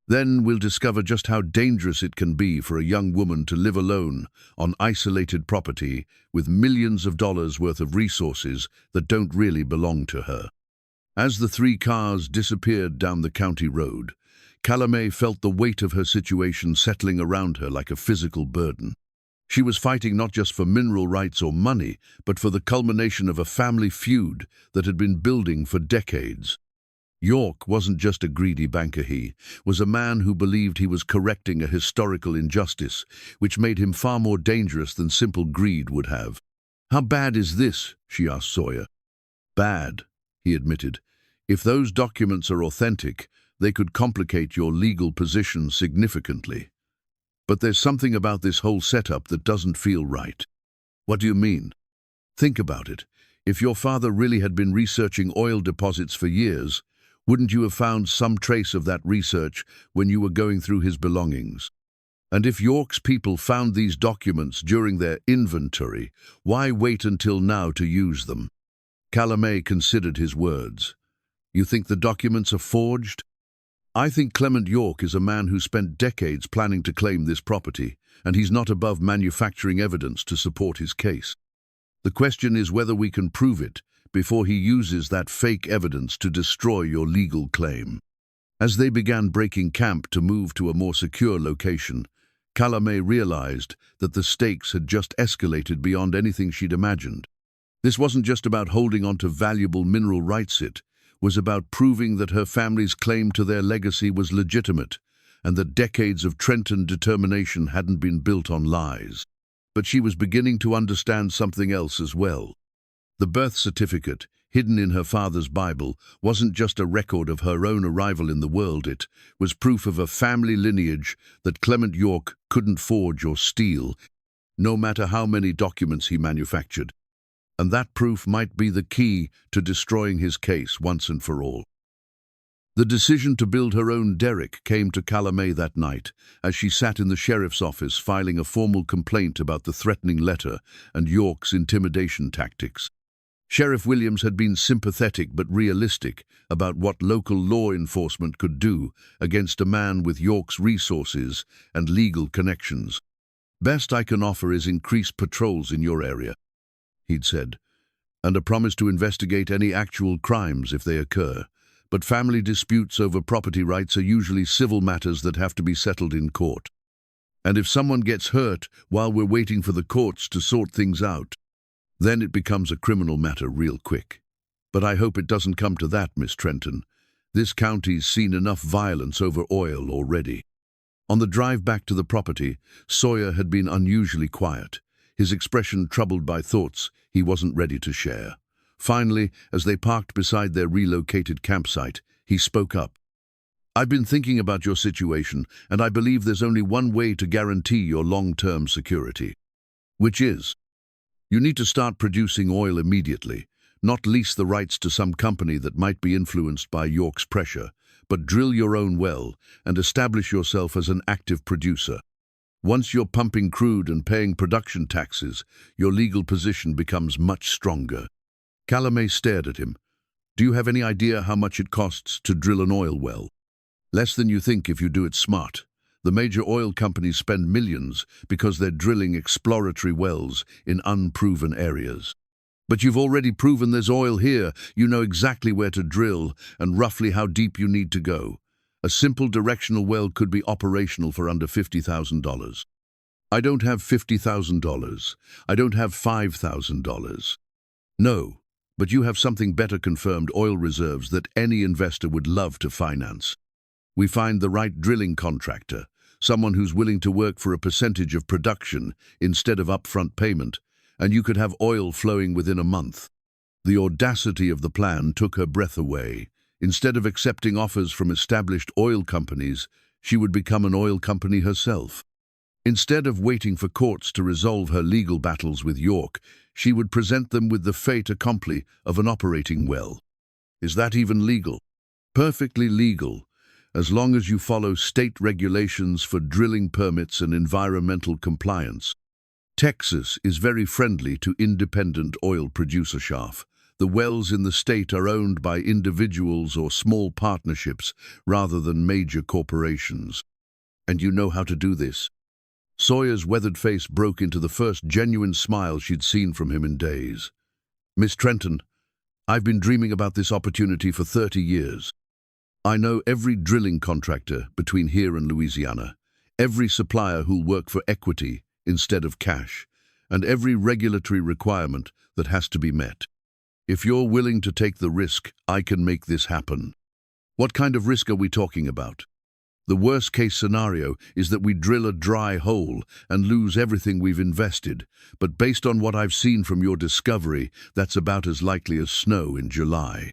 "Then we'll discover just how dangerous it can be for a young woman to live alone on isolated property with millions of dollars worth of resources that don't really belong to her." As the 3 cars disappeared down the county road, Calla Mae felt the weight of her situation settling around her like a physical burden. She was fighting not just for mineral rights or money, but for the culmination of a family feud that had been building for decades. York wasn't just a greedy banker, he was a man who believed he was correcting a historical injustice, which made him far more dangerous than simple greed would have. "How bad is this?" she asked Sawyer. "Bad," he admitted. "If those documents are authentic, they could complicate your legal position significantly." But there's something about this whole setup that doesn't feel right. What do you mean? Think about it. If your father really had been researching oil deposits for years, wouldn't you have found some trace of that research when you were going through his belongings? And if York's people found these documents during their inventory, why wait until now to use them? Calla Mae considered his words. You think the documents are forged? I think Clement York is a man who spent decades planning to claim this property, and he's not above manufacturing evidence to support his case. The question is whether we can prove it before he uses that fake evidence to destroy your legal claim. As they began breaking camp to move to a more secure location, Calla Mae realized that the stakes had just escalated beyond anything she'd imagined. This wasn't just about holding on to valuable mineral rights, it was about proving that her family's claim to their legacy was legitimate and that decades of Trenton determination hadn't been built on lies. But she was beginning to understand something else as well. The birth certificate, hidden in her father's Bible, wasn't just a record of her own arrival in the world, it was proof of a family lineage that Clement York couldn't forge or steal, no matter how many documents he manufactured. And that proof might be the key to destroying his case once and for all. The decision to build her own derrick came to Calla Mae that night, as she sat in the sheriff's office filing a formal complaint about the threatening letter and York's intimidation tactics. Sheriff Williams had been sympathetic but realistic about what local law enforcement could do against a man with York's resources and legal connections. Best I can offer is increased patrols in your area, he'd said, and a promise to investigate any actual crimes if they occur. But family disputes over property rights are usually civil matters that have to be settled in court. And if someone gets hurt while we're waiting for the courts to sort things out, then it becomes a criminal matter real quick. But I hope it doesn't come to that, Miss Trenton. This county's seen enough violence over oil already. On the drive back to the property, Sawyer had been unusually quiet, his expression troubled by thoughts he wasn't ready to share. Finally, as they parked beside their relocated campsite, he spoke up. I've been thinking about your situation, and I believe there's only one way to guarantee your long-term security. Which is, you need to start producing oil immediately, not lease the rights to some company that might be influenced by York's pressure, but drill your own well and establish yourself as an active producer. Once you're pumping crude and paying production taxes, your legal position becomes much stronger. Calla Mae stared at him. Do you have any idea how much it costs to drill an oil well? Less than you think if you do it smart. The major oil companies spend millions because they're drilling exploratory wells in unproven areas. But you've already proven there's oil here. You know exactly where to drill and roughly how deep you need to go. A simple directional well could be operational for under $50,000. I don't have $50,000. I don't have $5,000. No. But you have something better: confirmed oil reserves that any investor would love to finance. We find the right drilling contractor, someone who's willing to work for a percentage of production instead of upfront payment, and you could have oil flowing within a month. The audacity of the plan took her breath away. Instead of accepting offers from established oil companies, she would become an oil company herself. Instead of waiting for courts to resolve her legal battles with York, she would present them with the fait accompli of an operating well. Is that even legal? Perfectly legal, as long as you follow state regulations for drilling permits and environmental compliance. Texas is very friendly to independent oil producership. The wells in the state are owned by individuals or small partnerships rather than major corporations. And you know how to do this. Sawyer's weathered face broke into the first genuine smile she'd seen from him in days. Miss Trenton, I've been dreaming about this opportunity for 30 years. I know every drilling contractor between here and Louisiana, every supplier who'll work for equity instead of cash, and every regulatory requirement that has to be met. If you're willing to take the risk, I can make this happen. What kind of risk are we talking about? The worst-case scenario is that we drill a dry hole and lose everything we've invested, but based on what I've seen from your discovery, that's about as likely as snow in July.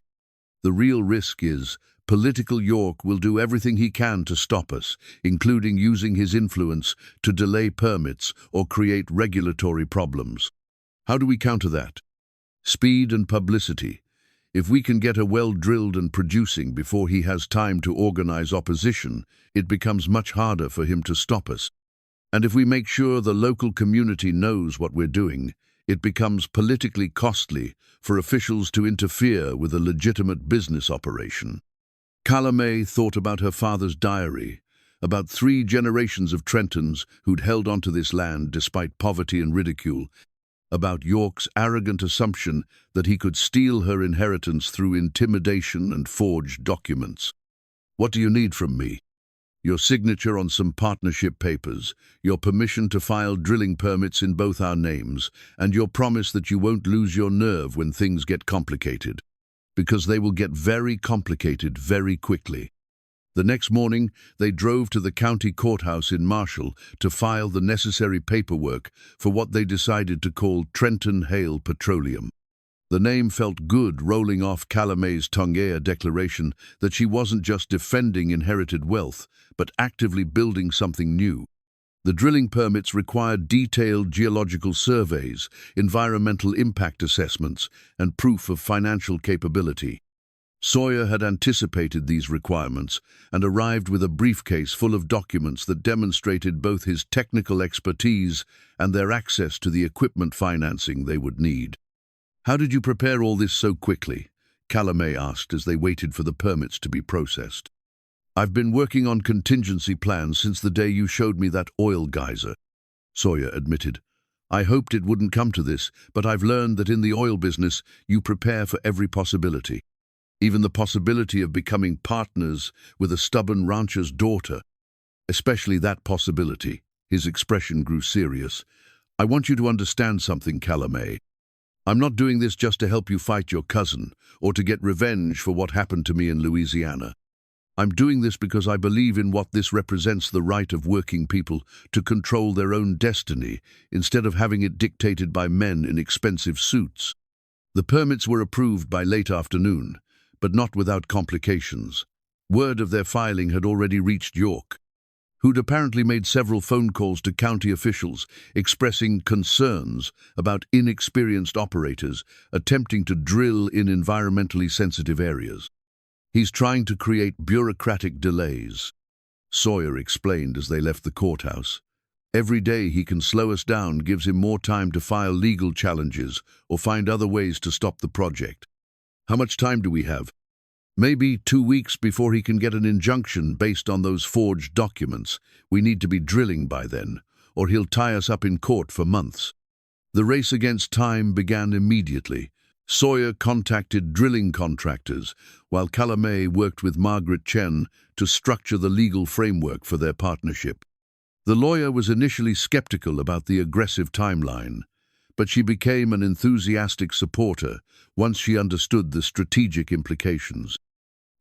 The real risk is Political York will do everything he can to stop us, including using his influence to delay permits or create regulatory problems. How do we counter that? Speed and publicity. If we can get a well drilled and producing before he has time to organize opposition, it becomes much harder for him to stop us. And if we make sure the local community knows what we're doing, it becomes politically costly for officials to interfere with a legitimate business operation. Calla Mae thought about her father's diary, about 3 generations of Trentons who'd held onto this land despite poverty and ridicule, about York's arrogant assumption that he could steal her inheritance through intimidation and forged documents. What do you need from me? Your signature on some partnership papers, your permission to file drilling permits in both our names, and your promise that you won't lose your nerve when things get complicated. Because they will get very complicated very quickly. The next morning, they drove to the county courthouse in Marshall to file the necessary paperwork for what they decided to call Trenton Hale Petroleum. The name felt good rolling off Calla Mae's tongue-air declaration that she wasn't just defending inherited wealth, but actively building something new. The drilling permits required detailed geological surveys, environmental impact assessments, and proof of financial capability. Sawyer had anticipated these requirements and arrived with a briefcase full of documents that demonstrated both his technical expertise and their access to the equipment financing they would need. "How did you prepare all this so quickly?" Calla Mae asked as they waited for the permits to be processed. "I've been working on contingency plans since the day you showed me that oil geyser," Sawyer admitted. "I hoped it wouldn't come to this, but I've learned that in the oil business, you prepare for every possibility. Even the possibility of becoming partners with a stubborn rancher's daughter. Especially that possibility." His expression grew serious. "I want you to understand something, Calla Mae. I'm not doing this just to help you fight your cousin or to get revenge for what happened to me in Louisiana. I'm doing this because I believe in what this represents: the right of working people to control their own destiny instead of having it dictated by men in expensive suits." The permits were approved by late afternoon, but not without complications. Word of their filing had already reached York, who'd apparently made several phone calls to county officials expressing concerns about inexperienced operators attempting to drill in environmentally sensitive areas. "He's trying to create bureaucratic delays," Sawyer explained as they left the courthouse. "Every day he can slow us down gives him more time to file legal challenges or find other ways to stop the project." "How much time do we have?" "Maybe 2 weeks before he can get an injunction based on those forged documents. We need to be drilling by then, or he'll tie us up in court for months." The race against time began immediately. Sawyer contacted drilling contractors, while Calla Mae worked with Margaret Chen to structure the legal framework for their partnership. The lawyer was initially skeptical about the aggressive timeline, but she became an enthusiastic supporter once she understood the strategic implications.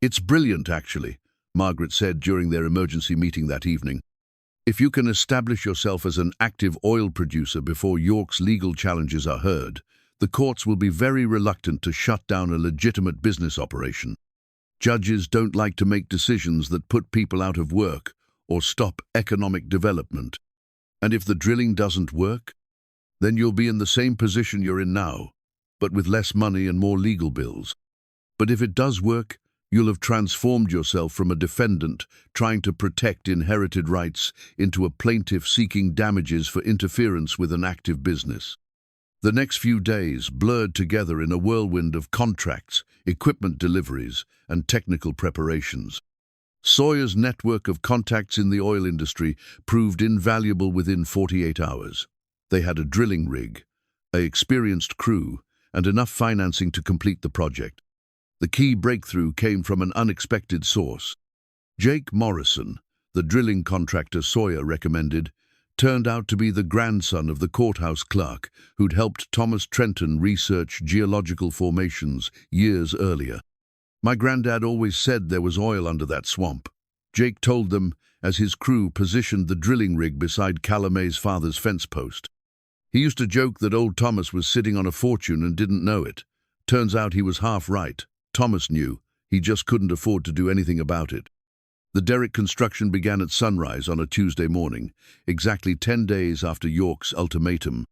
"It's brilliant, actually," Margaret said during their emergency meeting that evening. "If you can establish yourself as an active oil producer before York's legal challenges are heard, the courts will be very reluctant to shut down a legitimate business operation. Judges don't like to make decisions that put people out of work or stop economic development. And if the drilling doesn't work, then you'll be in the same position you're in now, but with less money and more legal bills. But if it does work, you'll have transformed yourself from a defendant trying to protect inherited rights into a plaintiff seeking damages for interference with an active business." The next few days blurred together in a whirlwind of contracts, equipment deliveries, and technical preparations. Sawyer's network of contacts in the oil industry proved invaluable within 48 hours. They had a drilling rig, an experienced crew, and enough financing to complete the project. The key breakthrough came from an unexpected source. Jake Morrison, the drilling contractor Sawyer recommended, turned out to be the grandson of the courthouse clerk who'd helped Thomas Trenton research geological formations years earlier. "My granddad always said there was oil under that swamp," Jake told them as his crew positioned the drilling rig beside Calla Mae's father's fence post. "He used to joke that old Thomas was sitting on a fortune and didn't know it. Turns out he was half right. Thomas knew. He just couldn't afford to do anything about it. The derrick construction began at sunrise on a Tuesday morning, exactly 10 days after York's ultimatum.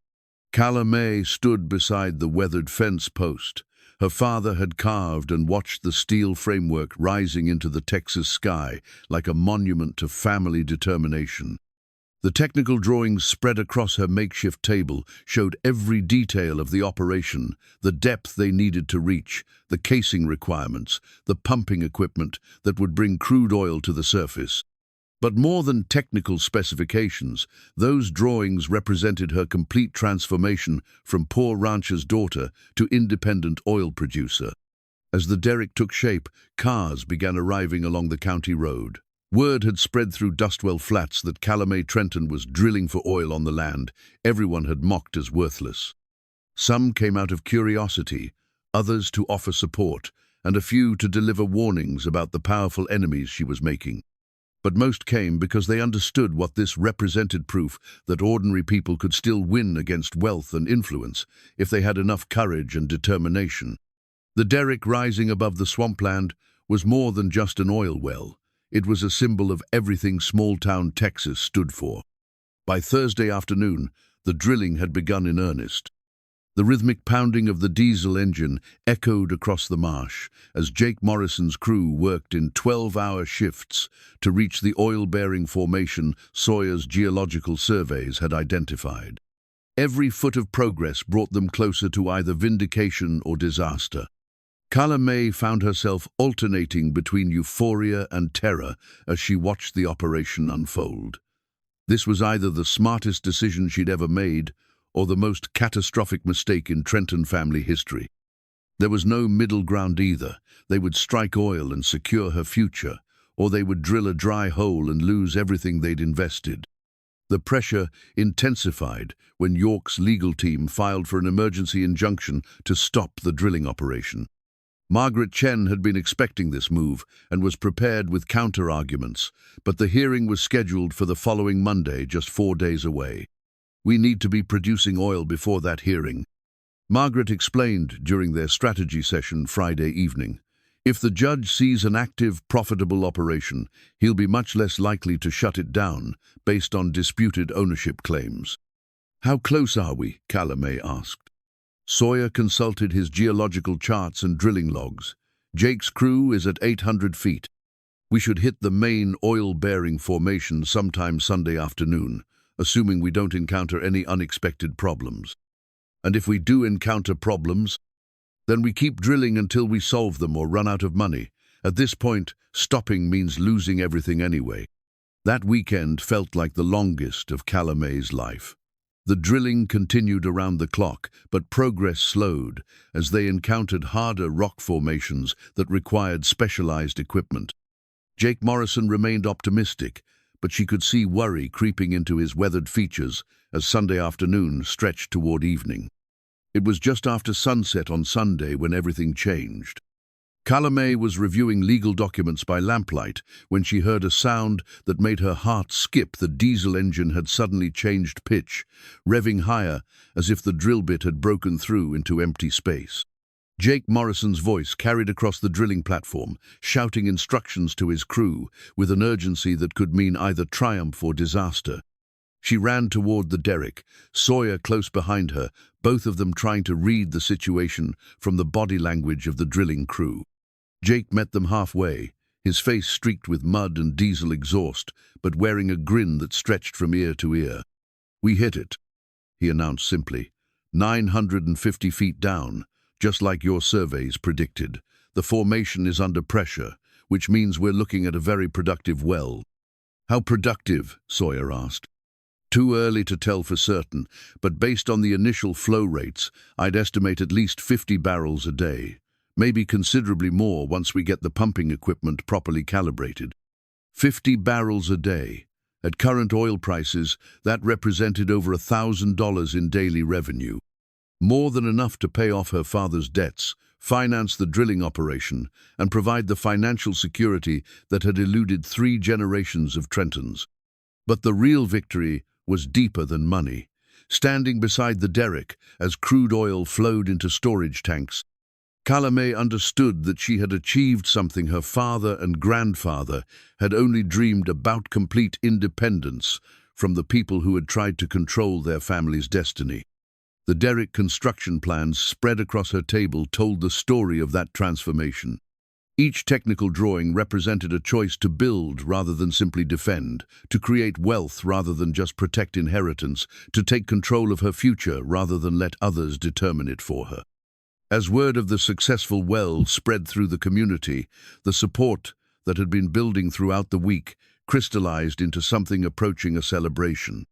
Calla Mae stood beside the weathered fence post. Her father had carved and watched the steel framework rising into the Texas sky like a monument to family determination. The technical drawings spread across her makeshift table showed every detail of the operation, the depth they needed to reach, the casing requirements, the pumping equipment that would bring crude oil to the surface. But more than technical specifications, those drawings represented her complete transformation from poor rancher's daughter to independent oil producer. As the derrick took shape, cars began arriving along the county road. Word had spread through Dustwell Flats that Calla Mae Trenton was drilling for oil on the land everyone had mocked as worthless. Some came out of curiosity, others to offer support, and a few to deliver warnings about the powerful enemies she was making. But most came because they understood what this represented: proof that ordinary people could still win against wealth and influence if they had enough courage and determination. The derrick rising above the swampland was more than just an oil well. It was a symbol of everything small-town Texas stood for. By Thursday afternoon, the drilling had begun in earnest. The rhythmic pounding of the diesel engine echoed across the marsh as Jake Morrison's crew worked in 12-hour shifts to reach the oil-bearing formation Sawyer's geological surveys had identified. Every foot of progress brought them closer to either vindication or disaster. Calla Mae found herself alternating between euphoria and terror as she watched the operation unfold. This was either the smartest decision she'd ever made or the most catastrophic mistake in Trenton family history. There was no middle ground either. They would strike oil and secure her future, or they would drill a dry hole and lose everything they'd invested. The pressure intensified when York's legal team filed for an emergency injunction to stop the drilling operation. Margaret Chen had been expecting this move and was prepared with counter-arguments, but the hearing was scheduled for the following Monday, just 4 days away. "We need to be producing oil before that hearing," Margaret explained during their strategy session Friday evening. "If the judge sees an active, profitable operation, he'll be much less likely to shut it down based on disputed ownership claims." "How close are we?" Calla Mae asked. Sawyer consulted his geological charts and drilling logs. "Jake's crew is at 800 feet. We should hit the main oil-bearing formation sometime Sunday afternoon, assuming we don't encounter any unexpected problems. And if we do encounter problems, then we keep drilling until we solve them or run out of money. At this point, stopping means losing everything anyway." That weekend felt like the longest of Calla Mae's life. The drilling continued around the clock, but progress slowed as they encountered harder rock formations that required specialized equipment. Jake Morrison remained optimistic, but she could see worry creeping into his weathered features as Sunday afternoon stretched toward evening. It was just after sunset on Sunday when everything changed. Calla Mae was reviewing legal documents by lamplight when she heard a sound that made her heart skip. The diesel engine had suddenly changed pitch, revving higher as if the drill bit had broken through into empty space. Jake Morrison's voice carried across the drilling platform, shouting instructions to his crew with an urgency that could mean either triumph or disaster. She ran toward the derrick, Sawyer close behind her, both of them trying to read the situation from the body language of the drilling crew. Jake met them halfway, his face streaked with mud and diesel exhaust, but wearing a grin that stretched from ear to ear. "We hit it," he announced simply. 950 feet down, just like your surveys predicted. The formation is under pressure, which means we're looking at a very productive well." "How productive?" Sawyer asked. "Too early to tell for certain, but based on the initial flow rates, I'd estimate at least 50 barrels a day. Maybe considerably more once we get the pumping equipment properly calibrated." 50 barrels a day. At current oil prices, that represented over $1,000 in daily revenue. More than enough to pay off her father's debts, finance the drilling operation, and provide the financial security that had eluded 3 generations of Trentons. But the real victory was deeper than money. Standing beside the derrick as crude oil flowed into storage tanks, Calla Mae understood that she had achieved something her father and grandfather had only dreamed about: complete independence from the people who had tried to control their family's destiny. The derrick construction plans spread across her table told the story of that transformation. Each technical drawing represented a choice to build rather than simply defend, to create wealth rather than just protect inheritance, to take control of her future rather than let others determine it for her. As word of the successful well spread through the community, the support that had been building throughout the week crystallized into something approaching a celebration.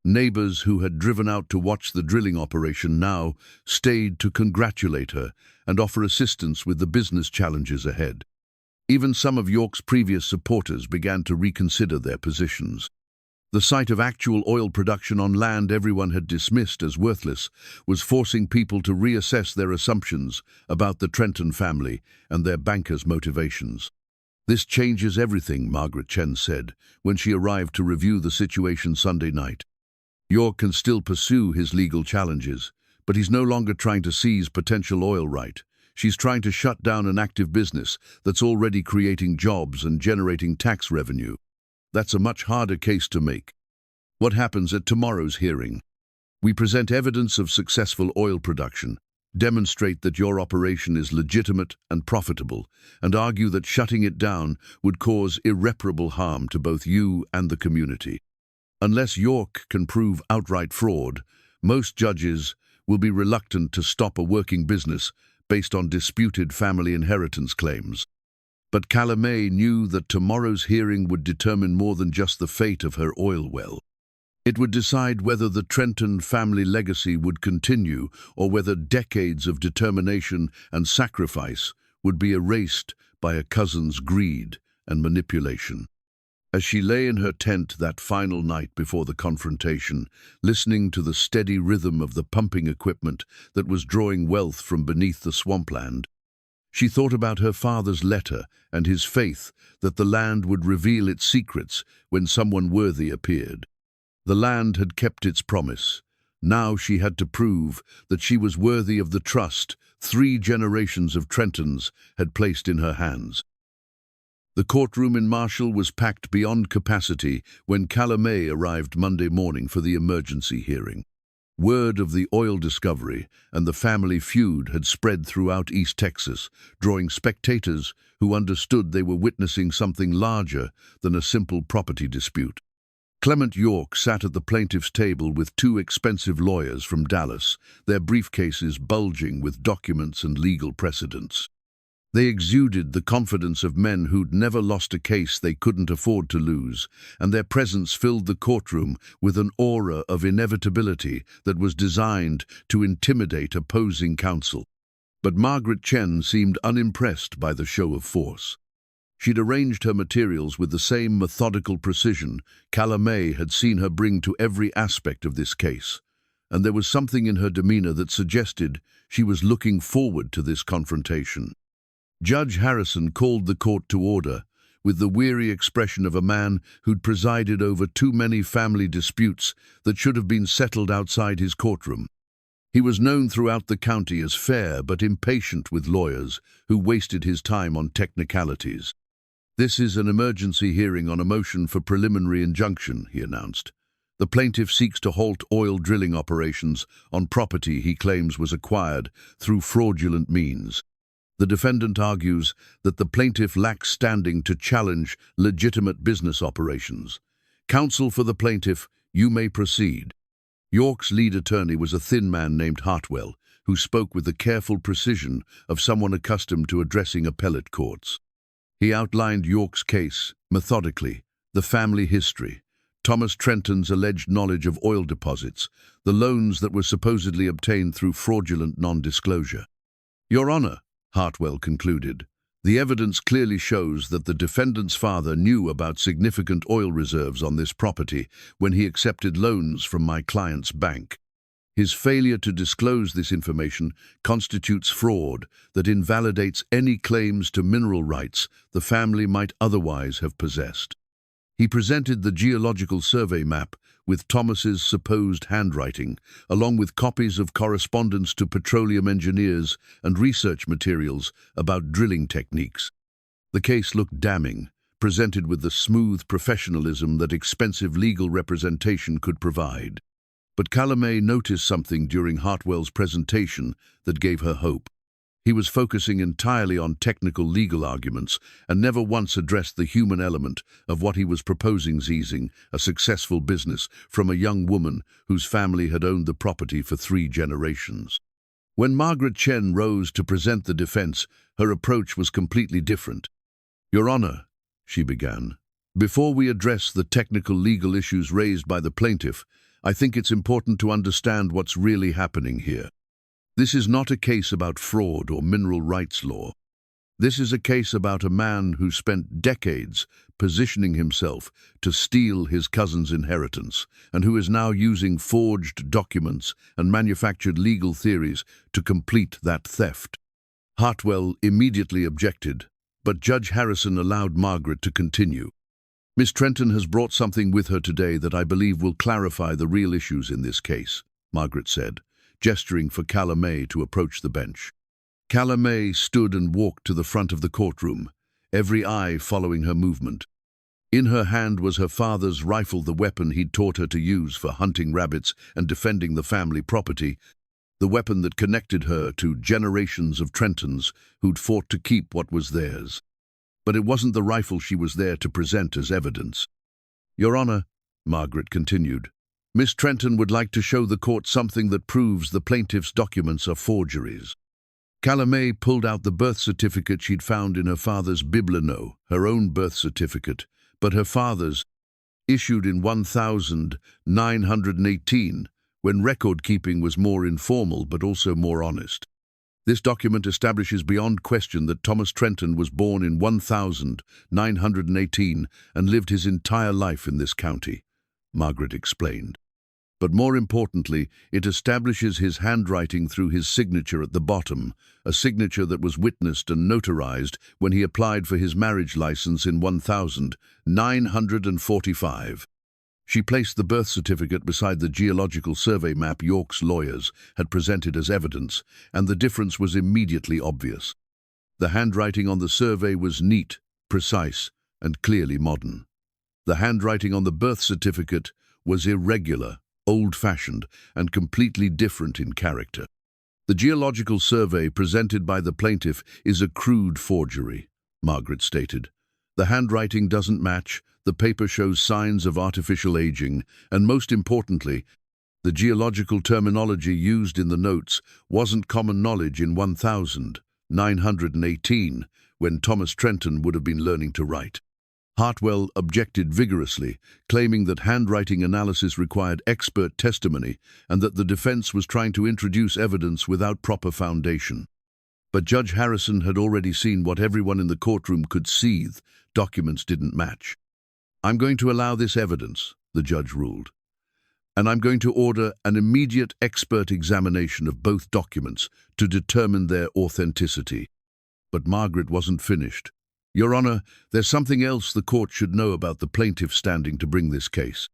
Neighbors who had driven out to watch the drilling operation now stayed to congratulate her and offer assistance with the business challenges ahead. Even some of York's previous supporters began to reconsider their positions. The sight of actual oil production on land everyone had dismissed as worthless was forcing people to reassess their assumptions about the Trenton family and their bankers' motivations. "This changes everything," Margaret Chen said when she arrived to review the situation Sunday night. "York can still pursue his legal challenges, but he's no longer trying to seize potential oil right. She's trying to shut down an active business that's already creating jobs and generating tax revenue. That's a much harder case to make." "What happens at tomorrow's hearing?" "We present evidence of successful oil production, demonstrate that your operation is legitimate and profitable, and argue that shutting it down would cause irreparable harm to both you and the community. Unless York can prove outright fraud, most judges will be reluctant to stop a working business based on disputed family inheritance claims." But Calla Mae knew that tomorrow's hearing would determine more than just the fate of her oil well. It would decide whether the Trenton family legacy would continue or whether decades of determination and sacrifice would be erased by a cousin's greed and manipulation. As she lay in her tent that final night before the confrontation, listening to the steady rhythm of the pumping equipment that was drawing wealth from beneath the swampland, she thought about her father's letter and his faith that the land would reveal its secrets when someone worthy appeared. The land had kept its promise. Now she had to prove that she was worthy of the trust 3 generations of Trentons had placed in her hands. The courtroom in Marshall was packed beyond capacity when Calla Mae arrived Monday morning for the emergency hearing. Word of the oil discovery and the family feud had spread throughout East Texas, drawing spectators who understood they were witnessing something larger than a simple property dispute. Clement York sat at the plaintiff's table with 2 expensive lawyers from Dallas, their briefcases bulging with documents and legal precedents. They exuded the confidence of men who'd never lost a case they couldn't afford to lose, and their presence filled the courtroom with an aura of inevitability that was designed to intimidate opposing counsel. But Margaret Chen seemed unimpressed by the show of force. She'd arranged her materials with the same methodical precision Calla Mae had seen her bring to every aspect of this case, and there was something in her demeanor that suggested she was looking forward to this confrontation. Judge Harrison called the court to order, with the weary expression of a man who'd presided over too many family disputes that should have been settled outside his courtroom. He was known throughout the county as fair but impatient with lawyers who wasted his time on technicalities. "This is an emergency hearing on a motion for preliminary injunction," he announced. "The plaintiff seeks to halt oil drilling operations on property he claims was acquired through fraudulent means. The defendant argues that the plaintiff lacks standing to challenge legitimate business operations. Counsel for the plaintiff, you may proceed." York's lead attorney was a thin man named Hartwell, who spoke with the careful precision of someone accustomed to addressing appellate courts. He outlined York's case, methodically, the family history, Thomas Trenton's alleged knowledge of oil deposits, the loans that were supposedly obtained through fraudulent non-disclosure. "Your Honor," Hartwell concluded, "the evidence clearly shows that the defendant's father knew about significant oil reserves on this property when he accepted loans from my client's bank. His failure to disclose this information constitutes fraud that invalidates any claims to mineral rights the family might otherwise have possessed." He presented the geological survey map with Thomas's supposed handwriting, along with copies of correspondence to petroleum engineers and research materials about drilling techniques. The case looked damning, presented with the smooth professionalism that expensive legal representation could provide. But Calla Mae noticed something during Hartwell's presentation that gave her hope. He was focusing entirely on technical legal arguments and never once addressed the human element of what he was proposing: seizing a successful business from a young woman whose family had owned the property for 3 generations. When Margaret Chen rose to present the defense, her approach was completely different. "Your Honor," she began, "before we address the technical legal issues raised by the plaintiff, I think it's important to understand what's really happening here. This is not a case about fraud or mineral rights law. This is a case about a man who spent decades positioning himself to steal his cousin's inheritance and who is now using forged documents and manufactured legal theories to complete that theft." Hartwell immediately objected, but Judge Harrison allowed Margaret to continue. "Miss Trenton has brought something with her today that I believe will clarify the real issues in this case," Margaret said, gesturing for Calla Mae to approach the bench. Calla Mae stood and walked to the front of the courtroom, every eye following her movement. In her hand was her father's rifle, the weapon he'd taught her to use for hunting rabbits and defending the family property, the weapon that connected her to generations of Trentons who'd fought to keep what was theirs. But it wasn't the rifle she was there to present as evidence. "Your Honor," Margaret continued, "Miss Trenton would like to show the court something that proves the plaintiff's documents are forgeries." Calla Mae pulled out the birth certificate she'd found in her father's bibliono, her own birth certificate, but her father's, issued in 1918, when record-keeping was more informal but also more honest. This document establishes beyond question that Thomas Trenton was born in 1918 and lived his entire life in this county, Margaret explained. But more importantly, it establishes his handwriting through his signature at the bottom, a signature that was witnessed and notarized when he applied for his marriage license in 1945. She placed the birth certificate beside the geological survey map York's lawyers had presented as evidence, and the difference was immediately obvious. The handwriting on the survey was neat, precise, and clearly modern. The handwriting on the birth certificate was irregular, old-fashioned, and completely different in character. The geological survey presented by the plaintiff is a crude forgery, Margaret stated. The handwriting doesn't match, the paper shows signs of artificial aging, and most importantly, the geological terminology used in the notes wasn't common knowledge in 1918, when Thomas Trenton would have been learning to write. Hartwell objected vigorously, claiming that handwriting analysis required expert testimony and that the defense was trying to introduce evidence without proper foundation. But Judge Harrison had already seen what everyone in the courtroom could see: documents didn't match. "I'm going to allow this evidence," the judge ruled, "and I'm going to order an immediate expert examination of both documents to determine their authenticity." But Margaret wasn't finished. "Your Honor, there's something else the court should know about the plaintiff standing to bring this case.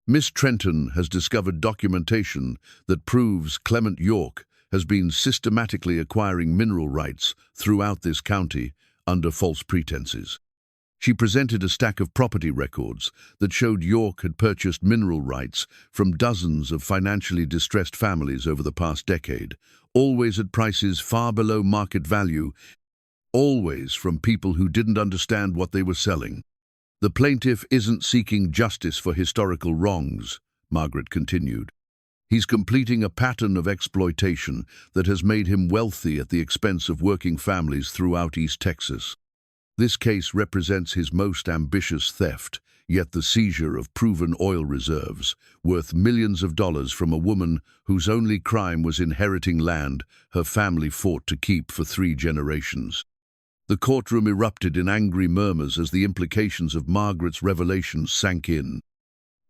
Miss Trenton has discovered documentation that proves Clement York has been systematically acquiring mineral rights throughout this county under false pretenses. She presented a stack of property records that showed York had purchased mineral rights from dozens of financially distressed families over the past decade, always at prices far below market value, always from people who didn't understand what they were selling. The plaintiff isn't seeking justice for historical wrongs," Margaret continued. "He's completing a pattern of exploitation that has made him wealthy at the expense of working families throughout East Texas. This case represents his most ambitious theft, yet the seizure of proven oil reserves, worth millions of dollars from a woman whose only crime was inheriting land her family fought to keep for 3 generations. The courtroom erupted in angry murmurs as the implications of Margaret's revelations sank in.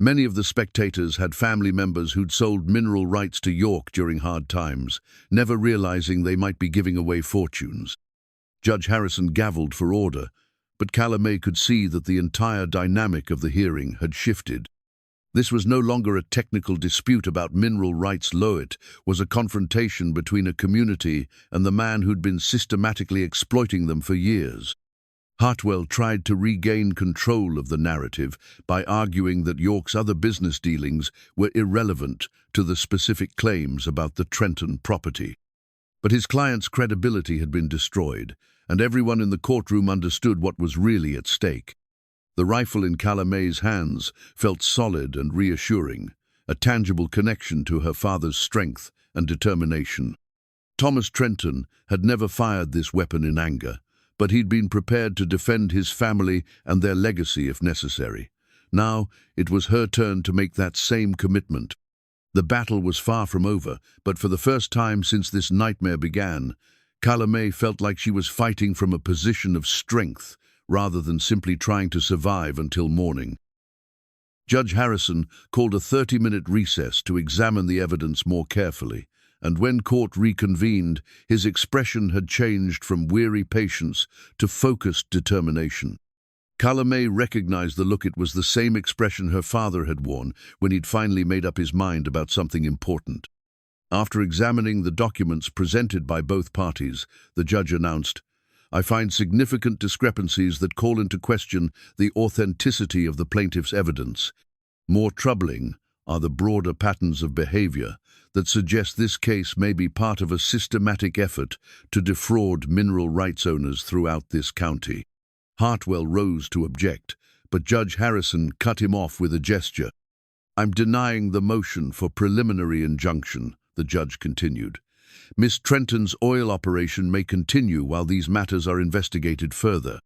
Many of the spectators had family members who'd sold mineral rights to York during hard times, never realizing they might be giving away fortunes. Judge Harrison gavelled for order, but Calla Mae could see that the entire dynamic of the hearing had shifted. This was no longer a technical dispute about mineral rights. It was a confrontation between a community and the man who'd been systematically exploiting them for years. Hartwell tried to regain control of the narrative by arguing that York's other business dealings were irrelevant to the specific claims about the Trenton property. But his client's credibility had been destroyed, and everyone in the courtroom understood what was really at stake. The rifle in Calla Mae's hands felt solid and reassuring, a tangible connection to her father's strength and determination. Thomas Trenton had never fired this weapon in anger, but he'd been prepared to defend his family and their legacy if necessary. Now, it was her turn to make that same commitment. The battle was far from over, but for the first time since this nightmare began, Calla Mae felt like she was fighting from a position of strength, rather than simply trying to survive until morning. Judge Harrison called a 30-minute recess to examine the evidence more carefully, and when court reconvened, his expression had changed from weary patience to focused determination. Calla Mae recognized the look. It was the same expression her father had worn when he'd finally made up his mind about something important. After examining the documents presented by both parties, the judge announced, "I find significant discrepancies that call into question the authenticity of the plaintiff's evidence. More troubling are the broader patterns of behavior that suggest this case may be part of a systematic effort to defraud mineral rights owners throughout this county." Hartwell rose to object, but Judge Harrison cut him off with a gesture. "I'm denying the motion for preliminary injunction," the judge continued. "Miss Trenton's oil operation may continue while these matters are investigated further.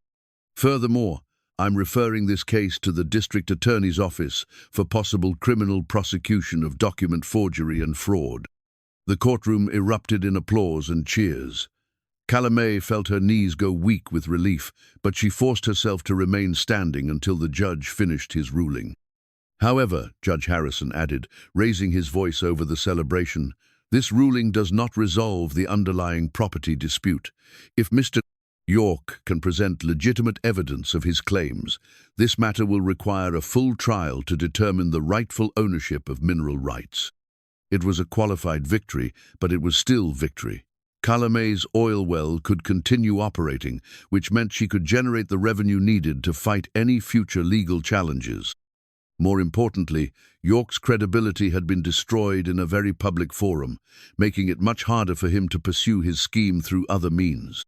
Furthermore, I'm referring this case to the district attorney's office for possible criminal prosecution of document forgery and fraud." The courtroom erupted in applause and cheers. Calla Mae felt her knees go weak with relief, but she forced herself to remain standing until the judge finished his ruling. "However," Judge Harrison added, raising his voice over the celebration, "this ruling does not resolve the underlying property dispute. If Mr. York can present legitimate evidence of his claims, this matter will require a full trial to determine the rightful ownership of mineral rights." It was a qualified victory, but it was still victory. Calla Mae's oil well could continue operating, which meant she could generate the revenue needed to fight any future legal challenges. More importantly, York's credibility had been destroyed in a very public forum, making it much harder for him to pursue his scheme through other means.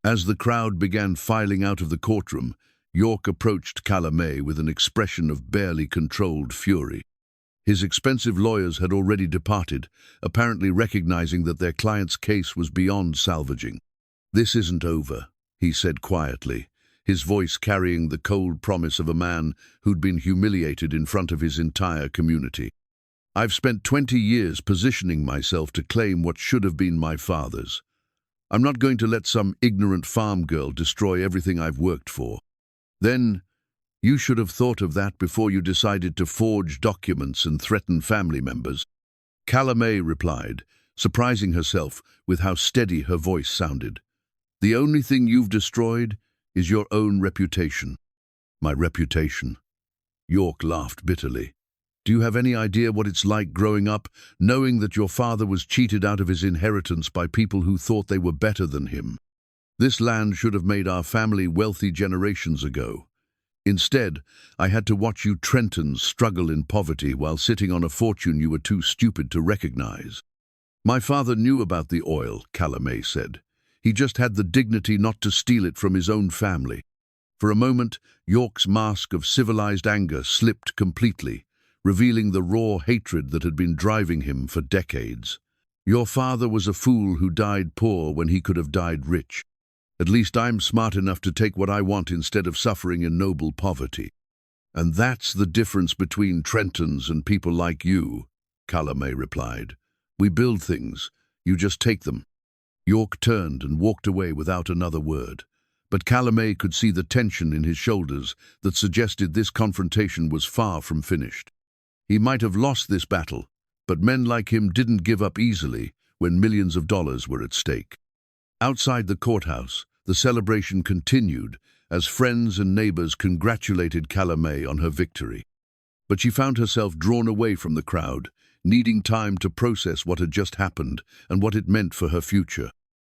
As the crowd began filing out of the courtroom, York approached Calla Mae with an expression of barely controlled fury. His expensive lawyers had already departed, apparently recognizing that their client's case was beyond salvaging. "This isn't over," he said quietly, his voice carrying the cold promise of a man who'd been humiliated in front of his entire community. "I've spent 20 years positioning myself to claim what should have been my father's. I'm not going to let some ignorant farm girl destroy everything I've worked for." "Then you should have thought of that before you decided to forge documents and threaten family members," Calla Mae replied, surprising herself with how steady her voice sounded. "The only thing you've destroyed is your own reputation." "My reputation?" York laughed bitterly. "Do you have any idea what it's like growing up, knowing that your father was cheated out of his inheritance by people who thought they were better than him? This land should have made our family wealthy generations ago. Instead, I had to watch you Trentons struggle in poverty while sitting on a fortune you were too stupid to recognize." "My father knew about the oil," Calla Mae said. "He just had the dignity not to steal it from his own family." For a moment, York's mask of civilized anger slipped completely, revealing the raw hatred that had been driving him for decades. "Your father was a fool who died poor when he could have died rich. At least I'm smart enough to take what I want instead of suffering in noble poverty. And that's the difference between Trentons and people like you," Calla Mae replied. "We build things, you just take them." York turned and walked away without another word, but Calla Mae could see the tension in his shoulders that suggested this confrontation was far from finished. He might have lost this battle, but men like him didn't give up easily when millions of dollars were at stake. Outside the courthouse, the celebration continued as friends and neighbors congratulated Calla Mae on her victory. But she found herself drawn away from the crowd, needing time to process what had just happened and what it meant for her future.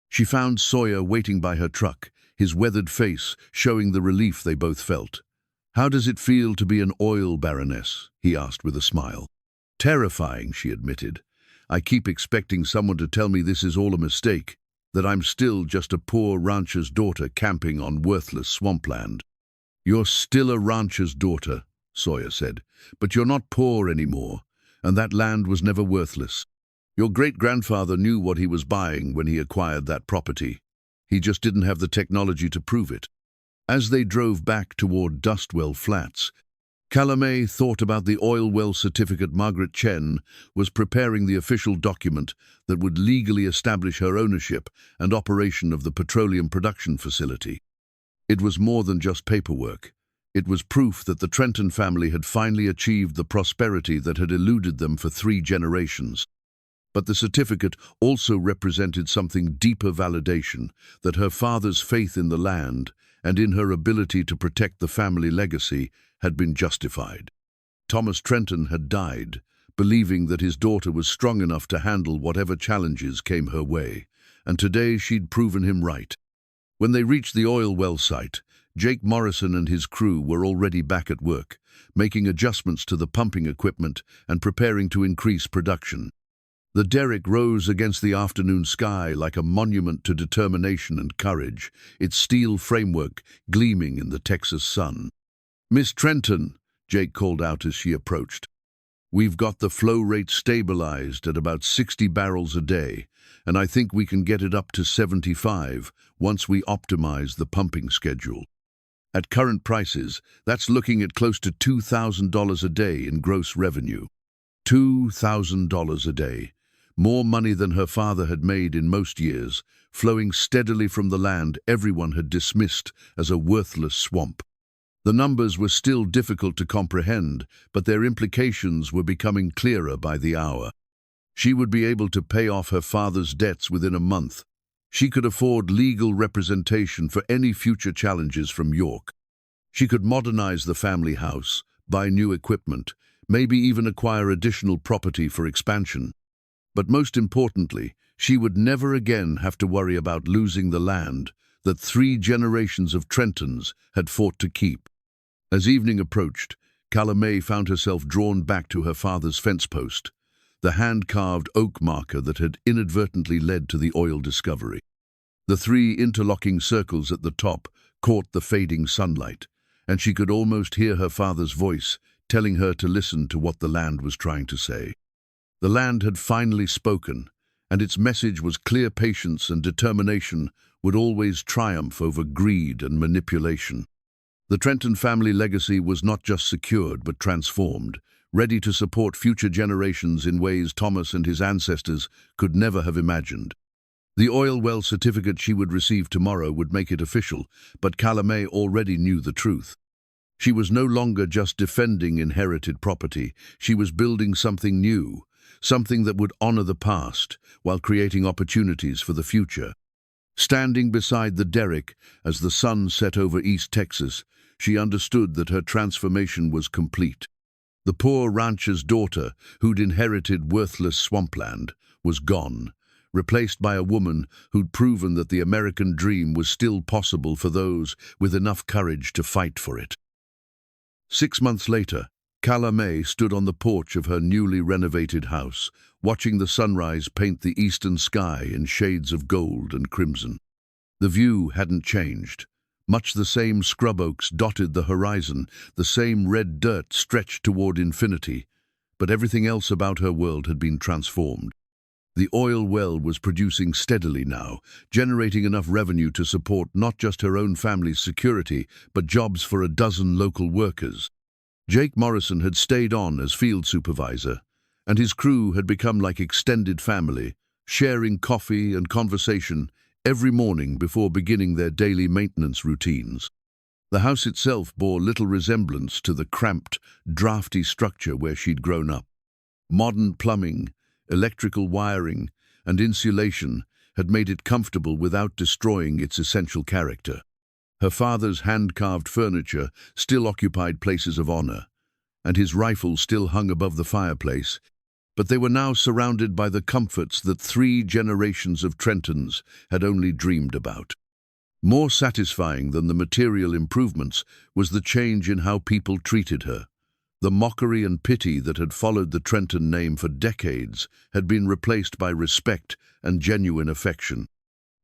She found Sawyer waiting by her truck, his weathered face showing the relief they both felt. "How does it feel to be an oil baroness?" he asked with a smile. "Terrifying," she admitted. "I keep expecting someone to tell me this is all a mistake, that I'm still just a poor rancher's daughter camping on worthless swampland." "You're still a rancher's daughter," Sawyer said, "but you're not poor anymore, and that land was never worthless. Your great-grandfather knew what he was buying when he acquired that property. He just didn't have the technology to prove it." As they drove back toward Dustwell Flats, Calla Mae thought about the oil well certificate Margaret Chen was preparing, the official document that would legally establish her ownership and operation of the petroleum production facility. It was more than just paperwork. It was proof that the Trenton family had finally achieved the prosperity that had eluded them for 3 generations. But the certificate also represented something deeper: validation that her father's faith in the land and in her ability to protect the family legacy had been justified. Thomas Trenton had died, believing that his daughter was strong enough to handle whatever challenges came her way, and today she'd proven him right. When they reached the oil well site, Jake Morrison and his crew were already back at work, making adjustments to the pumping equipment and preparing to increase production. The derrick rose against the afternoon sky like a monument to determination and courage, its steel framework gleaming in the Texas sun. "Miss Trenton," Jake called out as she approached, "we've got the flow rate stabilized at about 60 barrels a day, and I think we can get it up to 75 once we optimize the pumping schedule. At current prices, that's looking at close to $2,000 a day in gross revenue." $2,000 a day. More money than her father had made in most years, flowing steadily from the land everyone had dismissed as a worthless swamp. The numbers were still difficult to comprehend, but their implications were becoming clearer by the hour. She would be able to pay off her father's debts within a month. She could afford legal representation for any future challenges from York. She could modernize the family house, buy new equipment, maybe even acquire additional property for expansion. But most importantly, she would never again have to worry about losing the land that 3 generations of Trentons had fought to keep. As evening approached, Calla Mae found herself drawn back to her father's fence post, the hand-carved oak marker that had inadvertently led to the oil discovery. The 3 interlocking circles at the top caught the fading sunlight, and she could almost hear her father's voice telling her to listen to what the land was trying to say. The land had finally spoken, and its message was clear: patience and determination would always triumph over greed and manipulation. The Trenton family legacy was not just secured but transformed, ready to support future generations in ways Thomas and his ancestors could never have imagined. The oil well certificate she would receive tomorrow would make it official, but Calla Mae already knew the truth. She was no longer just defending inherited property. She was building something new, something that would honor the past while creating opportunities for the future. Standing beside the derrick as the sun set over East Texas, she understood that her transformation was complete. The poor rancher's daughter, who'd inherited worthless swampland, was gone, replaced by a woman who'd proven that the American dream was still possible for those with enough courage to fight for it. 6 months later, Calla Mae stood on the porch of her newly renovated house, watching the sunrise paint the eastern sky in shades of gold and crimson. The view hadn't changed. Much the same scrub oaks dotted the horizon, the same red dirt stretched toward infinity, but everything else about her world had been transformed. The oil well was producing steadily now, generating enough revenue to support not just her own family's security, but jobs for a dozen local workers. Jake Morrison had stayed on as field supervisor, and his crew had become like extended family, sharing coffee and conversation every morning before beginning their daily maintenance routines. The house itself bore little resemblance to the cramped, drafty structure where she'd grown up. Modern plumbing, electrical wiring, and insulation had made it comfortable without destroying its essential character. Her father's hand-carved furniture still occupied places of honor, and his rifle still hung above the fireplace, but they were now surrounded by the comforts that 3 generations of Trentons had only dreamed about. More satisfying than the material improvements was the change in how people treated her. The mockery and pity that had followed the Trenton name for decades had been replaced by respect and genuine affection.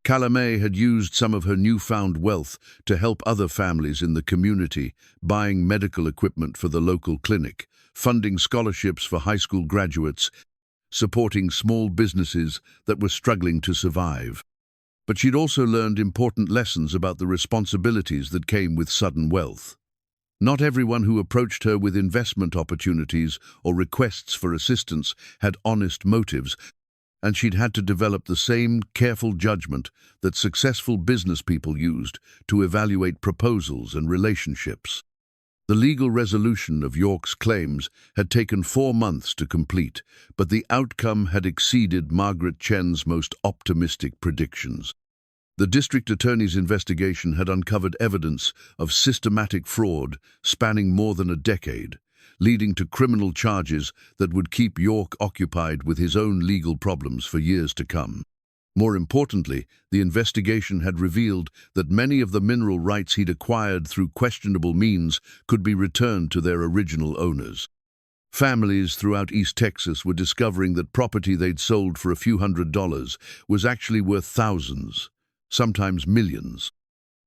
Calla Mae had used some of her newfound wealth to help other families in the community, buying medical equipment for the local clinic, funding scholarships for high school graduates, supporting small businesses that were struggling to survive. But she'd also learned important lessons about the responsibilities that came with sudden wealth. Not everyone who approached her with investment opportunities or requests for assistance had honest motives, and she'd had to develop the same careful judgment that successful business people used to evaluate proposals and relationships. The legal resolution of York's claims had taken 4 months to complete, but the outcome had exceeded Margaret Chen's most optimistic predictions. The district attorney's investigation had uncovered evidence of systematic fraud spanning more than a decade, leading to criminal charges that would keep York occupied with his own legal problems for years to come. More importantly, the investigation had revealed that many of the mineral rights he'd acquired through questionable means could be returned to their original owners. Families throughout East Texas were discovering that property they'd sold for a few $100s was actually worth thousands, sometimes millions.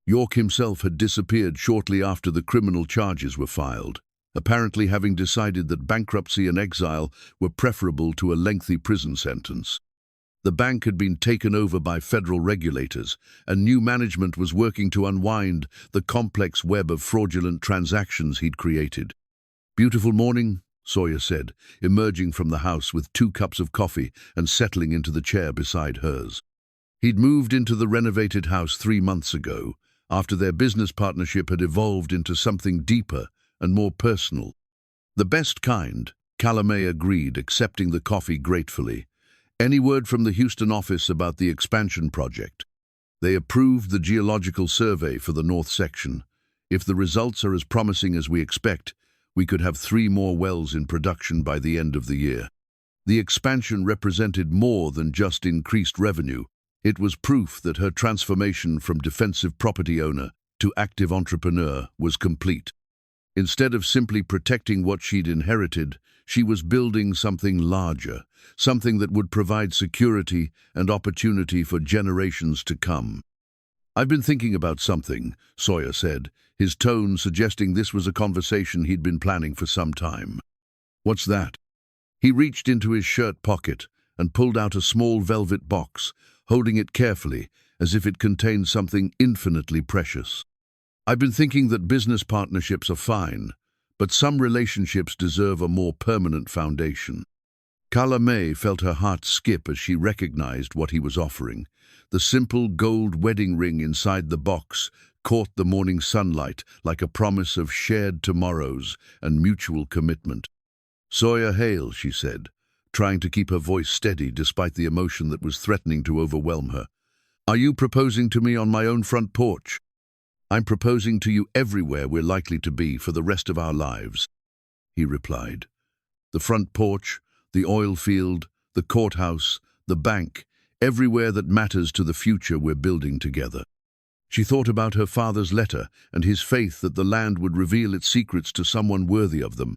York himself had disappeared shortly after the criminal charges were filed, apparently having decided that bankruptcy and exile were preferable to a lengthy prison sentence. The bank had been taken over by federal regulators, and new management was working to unwind the complex web of fraudulent transactions he'd created. "Beautiful morning," Sawyer said, emerging from the house with 2 cups of coffee and settling into the chair beside hers. He'd moved into the renovated house 3 months ago, after their business partnership had evolved into something deeper and more personal. "The best kind," Calla Mae agreed, accepting the coffee gratefully. "Any word from the Houston office about the expansion project?" "They approved the geological survey for the north section. If the results are as promising as we expect, we could have 3 more wells in production by the end of the year." The expansion represented more than just increased revenue. It was proof that her transformation from defensive property owner to active entrepreneur was complete. Instead of simply protecting what she'd inherited, she was building something larger, something that would provide security and opportunity for generations to come. "I've been thinking about something," Sawyer said, his tone suggesting this was a conversation he'd been planning for some time. "What's that?" He reached into his shirt pocket and pulled out a small velvet box, holding it carefully as if it contained something infinitely precious. "I've been thinking that business partnerships are fine, but some relationships deserve a more permanent foundation." Calla Mae felt her heart skip as she recognized what he was offering. The simple gold wedding ring inside the box caught the morning sunlight like a promise of shared tomorrows and mutual commitment. "Sawyer Hale," she said, trying to keep her voice steady despite the emotion that was threatening to overwhelm her. "Are you proposing to me on my own front porch?" "I'm proposing to you everywhere we're likely to be for the rest of our lives," he replied. "The front porch, the oil field, the courthouse, the bank, everywhere that matters to the future we're building together." She thought about her father's letter and his faith that the land would reveal its secrets to someone worthy of them.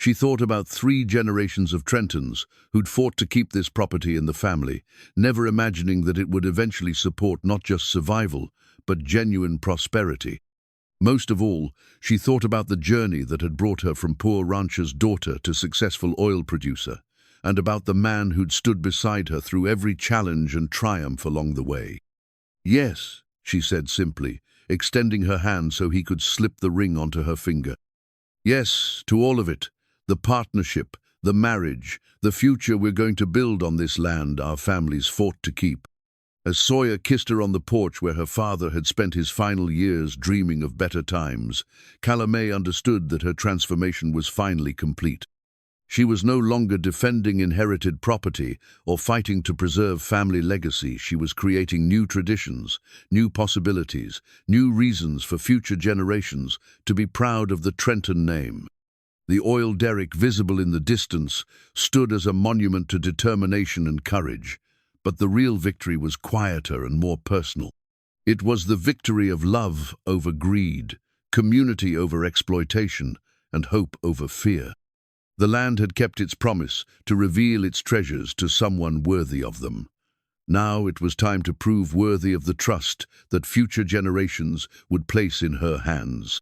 She thought about 3 generations of Trentons who'd fought to keep this property in the family, never imagining that it would eventually support not just survival, but genuine prosperity. Most of all, she thought about the journey that had brought her from poor rancher's daughter to successful oil producer, and about the man who'd stood beside her through every challenge and triumph along the way. "Yes," she said simply, extending her hand so he could slip the ring onto her finger. "Yes, to all of it. The partnership, the marriage, the future we're going to build on this land our families fought to keep." As Sawyer kissed her on the porch where her father had spent his final years dreaming of better times, Calla Mae understood that her transformation was finally complete. She was no longer defending inherited property or fighting to preserve family legacy. She was creating new traditions, new possibilities, new reasons for future generations to be proud of the Trenton name. The oil derrick, visible in the distance, stood as a monument to determination and courage, but the real victory was quieter and more personal. It was the victory of love over greed, community over exploitation, and hope over fear. The land had kept its promise to reveal its treasures to someone worthy of them. Now it was time to prove worthy of the trust that future generations would place in her hands.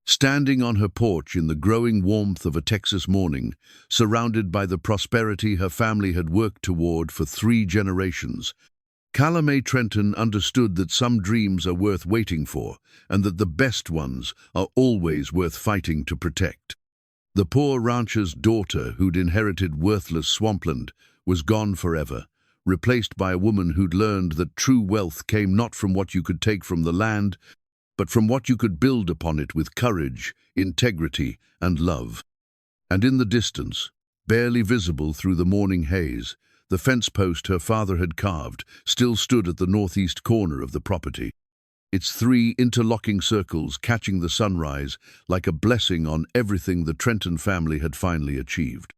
Standing on her porch in the growing warmth of a Texas morning, surrounded by the prosperity her family had worked toward for 3 generations, Calla Mae Trenton understood that some dreams are worth waiting for, and that the best ones are always worth fighting to protect. The poor rancher's daughter, who'd inherited worthless Swampland, was gone forever, replaced by a woman who'd learned that true wealth came not from what you could take from the land, but from what you could build upon it with courage, integrity, and love. And in the distance, barely visible through the morning haze, the fence post her father had carved still stood at the northeast corner of the property, its 3 interlocking circles catching the sunrise like a blessing on everything the Trenton family had finally achieved.